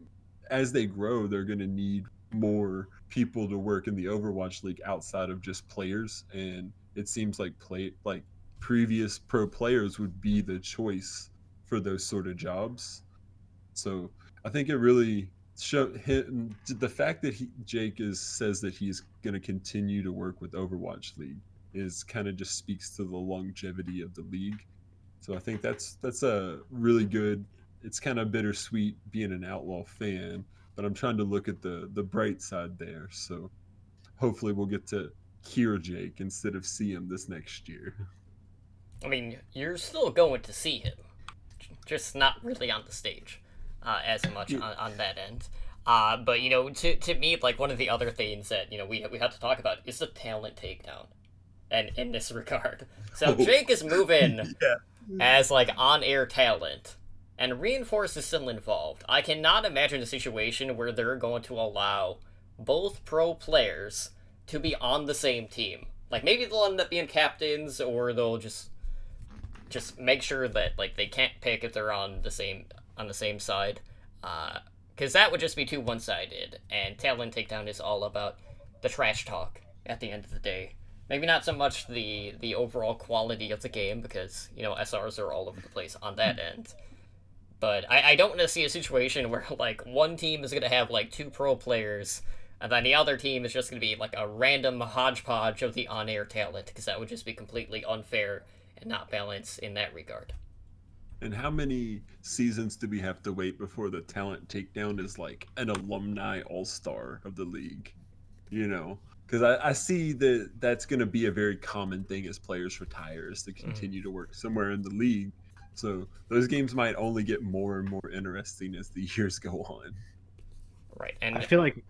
as they grow. They're gonna need more people to work in the Overwatch League outside of just players. And it seems like previous pro players would be the choice for those sort of jobs. So I think it really showed him the fact that Jake says that he's going to continue to work with Overwatch League is kind of just speaks to the longevity of the league. So I think that's a really good. It's kind of bittersweet being an Outlaw fan, but I'm trying to look at the bright side there. So hopefully we'll get to hear Jake instead of see him this next year. I mean, you're still going to see him, just not really on the stage as much on that end. But to me, like one of the other things that we have to talk about is the talent takedown, and in this regard, so Jake is moving Yeah. as like on-air talent, and Reinforce is still involved. I cannot imagine a situation where they're going to allow both pro players to be on the same team. Like maybe they'll end up being captains, or they'll just make sure that like they can't pick if they're on the same side, because that would just be too one-sided. And talent takedown is all about the trash talk at the end of the day. Maybe not so much the overall quality of the game, because SRs are all over the place on that end. But I don't want to see a situation where like one team is gonna have like 2 pro players, and then the other team is just gonna be like a random hodgepodge of the on-air talent, because that would just be completely unfair and not balanced in that regard. And how many seasons do we have to wait before the talent takedown is like an alumni all-star of the league? Because I see that that's going to be a very common thing as players retire, is to continue to work somewhere in the league. So those games might only get more and more interesting as the years go on. Right, and I feel like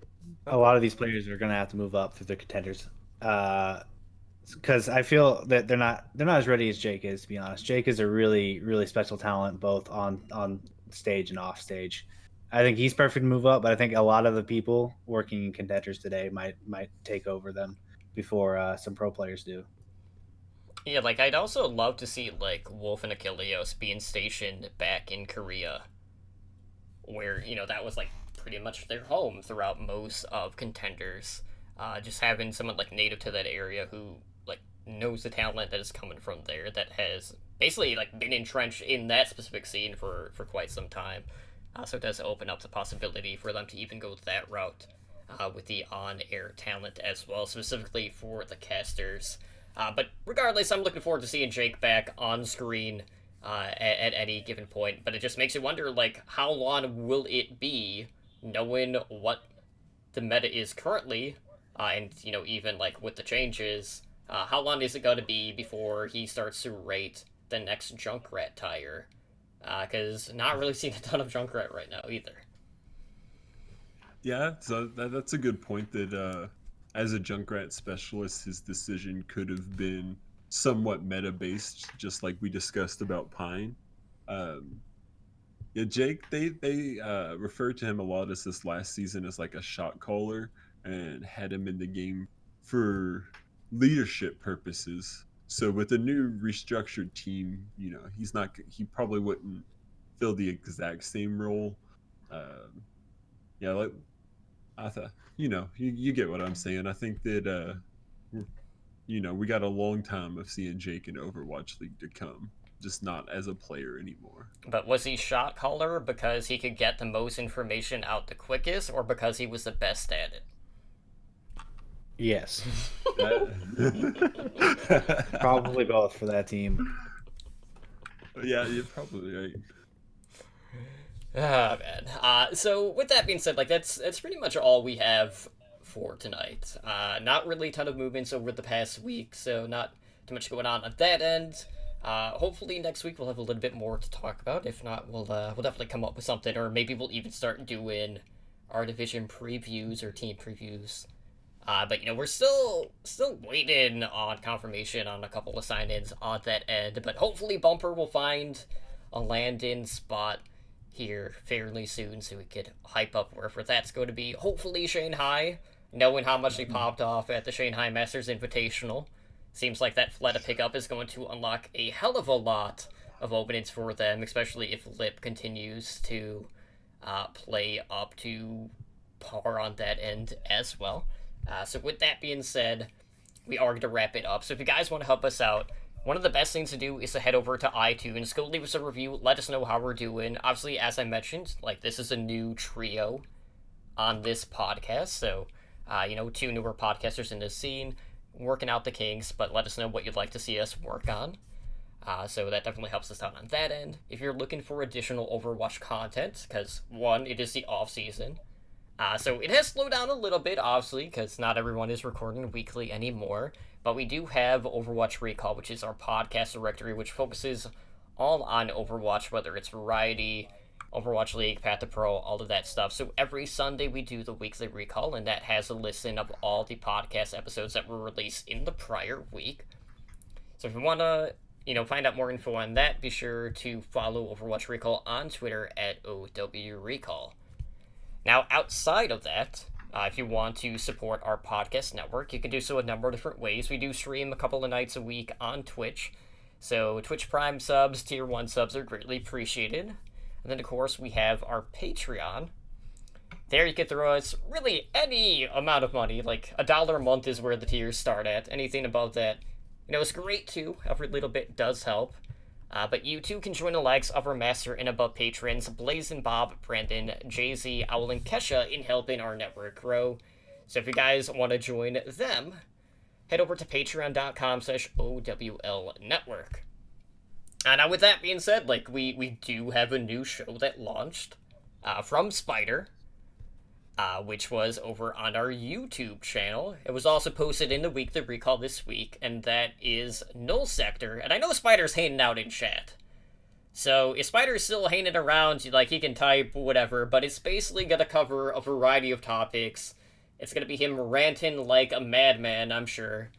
a lot of these players are going to have to move up through the contenders. Because I feel that they're not as ready as Jake is, to be honest. Jake is a really, really special talent, both on stage and off stage. I think he's perfect to move up, but I think a lot of the people working in contenders today might take over them before some pro players do. yeah, like I'd also love to see like Wolf and Achilleos being stationed back in Korea, where that was like pretty much their home throughout most of contenders. Just having someone like native to that area who like knows the talent that is coming from there, that has basically like been entrenched in that specific scene for quite some time. So it does open up the possibility for them to even go that route with the on-air talent as well, specifically for the casters. But regardless, I'm looking forward to seeing Jake back on screen at any given point. But it just makes you wonder, like, how long will it be, knowing what the meta is currently, and even like with the changes, how long is it going to be before he starts to rate the next Junkrat tire? Because not really seeing a ton of Junkrat right now either. Yeah, so that's a good point. That as a Junkrat specialist, his decision could have been somewhat meta based, just like we discussed about Pine. Um, Yeah, Jake, they referred to him a lot as this last season as like a shot caller, and had him in the game for leadership purposes. So with a new restructured team, he probably wouldn't fill the exact same role. Um, yeah, like I thought, you get what I'm saying. I think that we got a long time of seeing Jake in Overwatch League to come. just not as a player anymore. But was he shot caller because he could get the most information out the quickest, or because he was the best at it? Yes. Probably both for that team. Yeah, you're probably right. Ah, man. So with that being said, like that's pretty much all we have for tonight. Not really a ton of movements over the past week, so not too much going on at that end. Hopefully next week we'll have a little bit more to talk about. If not, we'll definitely come up with something, or maybe we'll even start doing our division previews or team previews. But we're still waiting on confirmation on a couple of sign-ins on that end. But hopefully Bumper will find a landing spot here fairly soon, so we could hype up wherever that's going to be. Hopefully Shanghai, knowing how much they popped off at the Shanghai Masters Invitational. Seems like that Fleta pickup is going to unlock a hell of a lot of openings for them, especially if Lip continues to play up to par on that end as well. So with that being said, we are going to wrap it up. So if you guys want to help us out, one of the best things to do is to head over to iTunes, go leave us a review, let us know how we're doing. Obviously, as I mentioned, like this is a new trio on this podcast, so two newer podcasters in the scene, working out the kinks, but let us know what you'd like to see us work on. So that definitely helps us out on that end. If you're looking for additional Overwatch content, because one, it is the off season. So it has slowed down a little bit, obviously, because not everyone is recording weekly anymore. But we do have Overwatch Recall, which is our podcast directory, which focuses all on Overwatch, whether it's Variety, Overwatch League, Path to Pro, all of that stuff. So every Sunday we do the weekly recall, and that has a list of all the podcast episodes that were released in the prior week. So if you want to, find out more info on that, be sure to follow Overwatch Recall on Twitter at OW Recall. Now, outside of that, if you want to support our podcast network, you can do so a number of different ways. We do stream a couple of nights a week on Twitch. So Twitch Prime subs, Tier 1 subs are greatly appreciated. And then, of course, we have our Patreon. There you can throw us really any amount of money. Like $1 a month is where the tiers start at. Anything above that, it's great too. Every little bit does help. But you too can join the likes of our master and above patrons, Blazin' Bob, Brandon, Jay-Z, Owl, and Kesha in helping our network grow. So if you guys want to join them, head over to patreon.com/OWL Network. Now with that being said, we do have a new show that launched from Spider, which was over on our YouTube channel. It was also posted in the weekly recall this week, and that is Null Sector. And I know Spider's hanging out in chat. So if Spider's still hanging around, he can type whatever, but it's basically going to cover a variety of topics. It's going to be him ranting like a madman, I'm sure.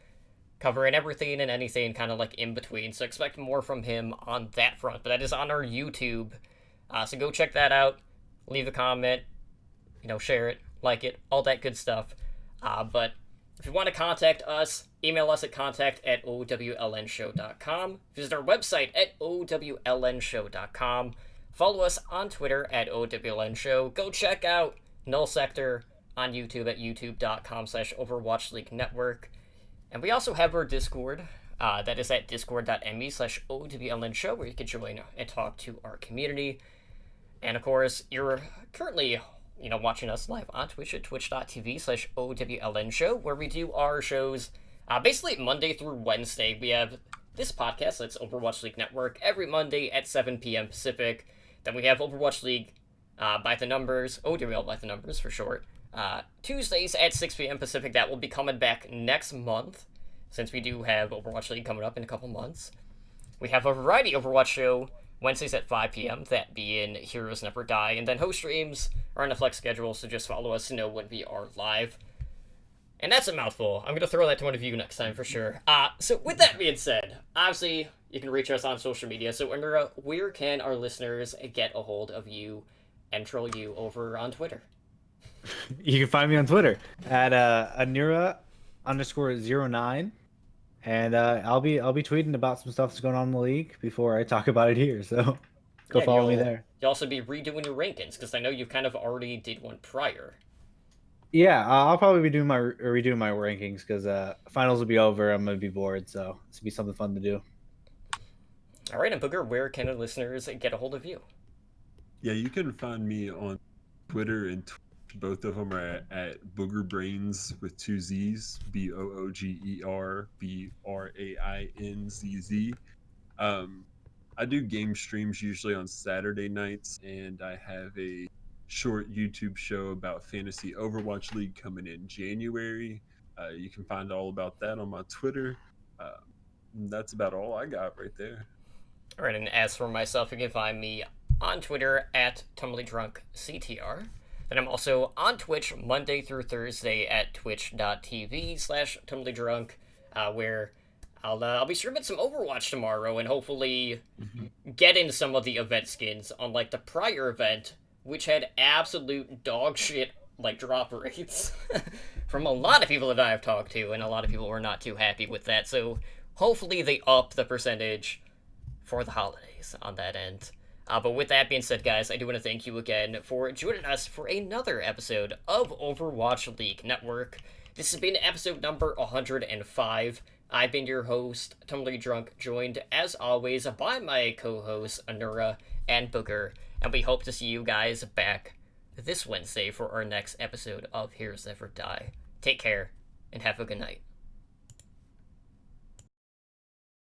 Covering everything and anything kind of in between. So expect more from him on that front. But that is on our YouTube. So go check that out. Leave a comment. Share it, like it, all that good stuff. But if you want to contact us, email us at contact@owlnshow.com. Visit our website at owlnshow.com. Follow us on Twitter at owlnshow. Go check out Null Sector on YouTube at youtube.com/Overwatch League Network. And we also have our Discord. That is at discord.me/OWLNshow, where you can join and talk to our community. And of course, you're currently watching us live on Twitch at twitch.tv/OWLNshow, where we do our shows basically Monday through Wednesday. We have this podcast, that's Overwatch League Network, every Monday at 7 p.m. Pacific. Then we have Overwatch League by the numbers, OWL by the numbers for short, Tuesdays at 6 p.m. Pacific. That will be coming back next month, since we do have Overwatch League coming up in a couple months. We have a variety Overwatch show Wednesdays at 5 p.m., that being Heroes Never Die, and then host streams are on a flex schedule, so just follow us to know when we are live. And that's a mouthful. I'm going to throw that to one of you next time for sure. So with that being said, obviously, you can reach us on social media, so where can our listeners get a hold of you and troll you over on Twitter? You can find me on Twitter at Anira_09. And I'll be tweeting about some stuff that's going on in the league before I talk about it here. So go follow me there. You'll also be redoing your rankings, because I know you kind of already did one prior. Yeah, I'll probably be redoing my rankings because finals will be over. I'm gonna be bored, so this will be something fun to do. All right, and Booger, where can the listeners get a hold of you? Yeah, you can find me on Twitter and Twitch. Both of them are at Booger Brains with two Z's, BOOGERBRAINZZ. Um, I do game streams usually on Saturday nights, and I have a short YouTube show about Fantasy Overwatch League coming in January. You can find all about that on my Twitter. That's about all I got right there. All right, and as for myself, you can find me on Twitter at TumblyDrunkCTR. And I'm also on Twitch Monday through Thursday at twitch.tv/TumblyDrunk, where I'll be streaming some Overwatch tomorrow and hopefully getting some of the event skins, unlike the prior event, which had absolute dog shit like drop rates from a lot of people that I've talked to, and a lot of people were not too happy with that. So hopefully they up the percentage for the holidays on that end. But with that being said, guys, I do want to thank you again for joining us for another episode of Overwatch League Network. This has been episode number 105. I've been your host, Tumbly Drunk, joined as always by my co-hosts Anura and Booger, and we hope to see you guys back this Wednesday for our next episode of Heroes Never Die. Take care and have a good night.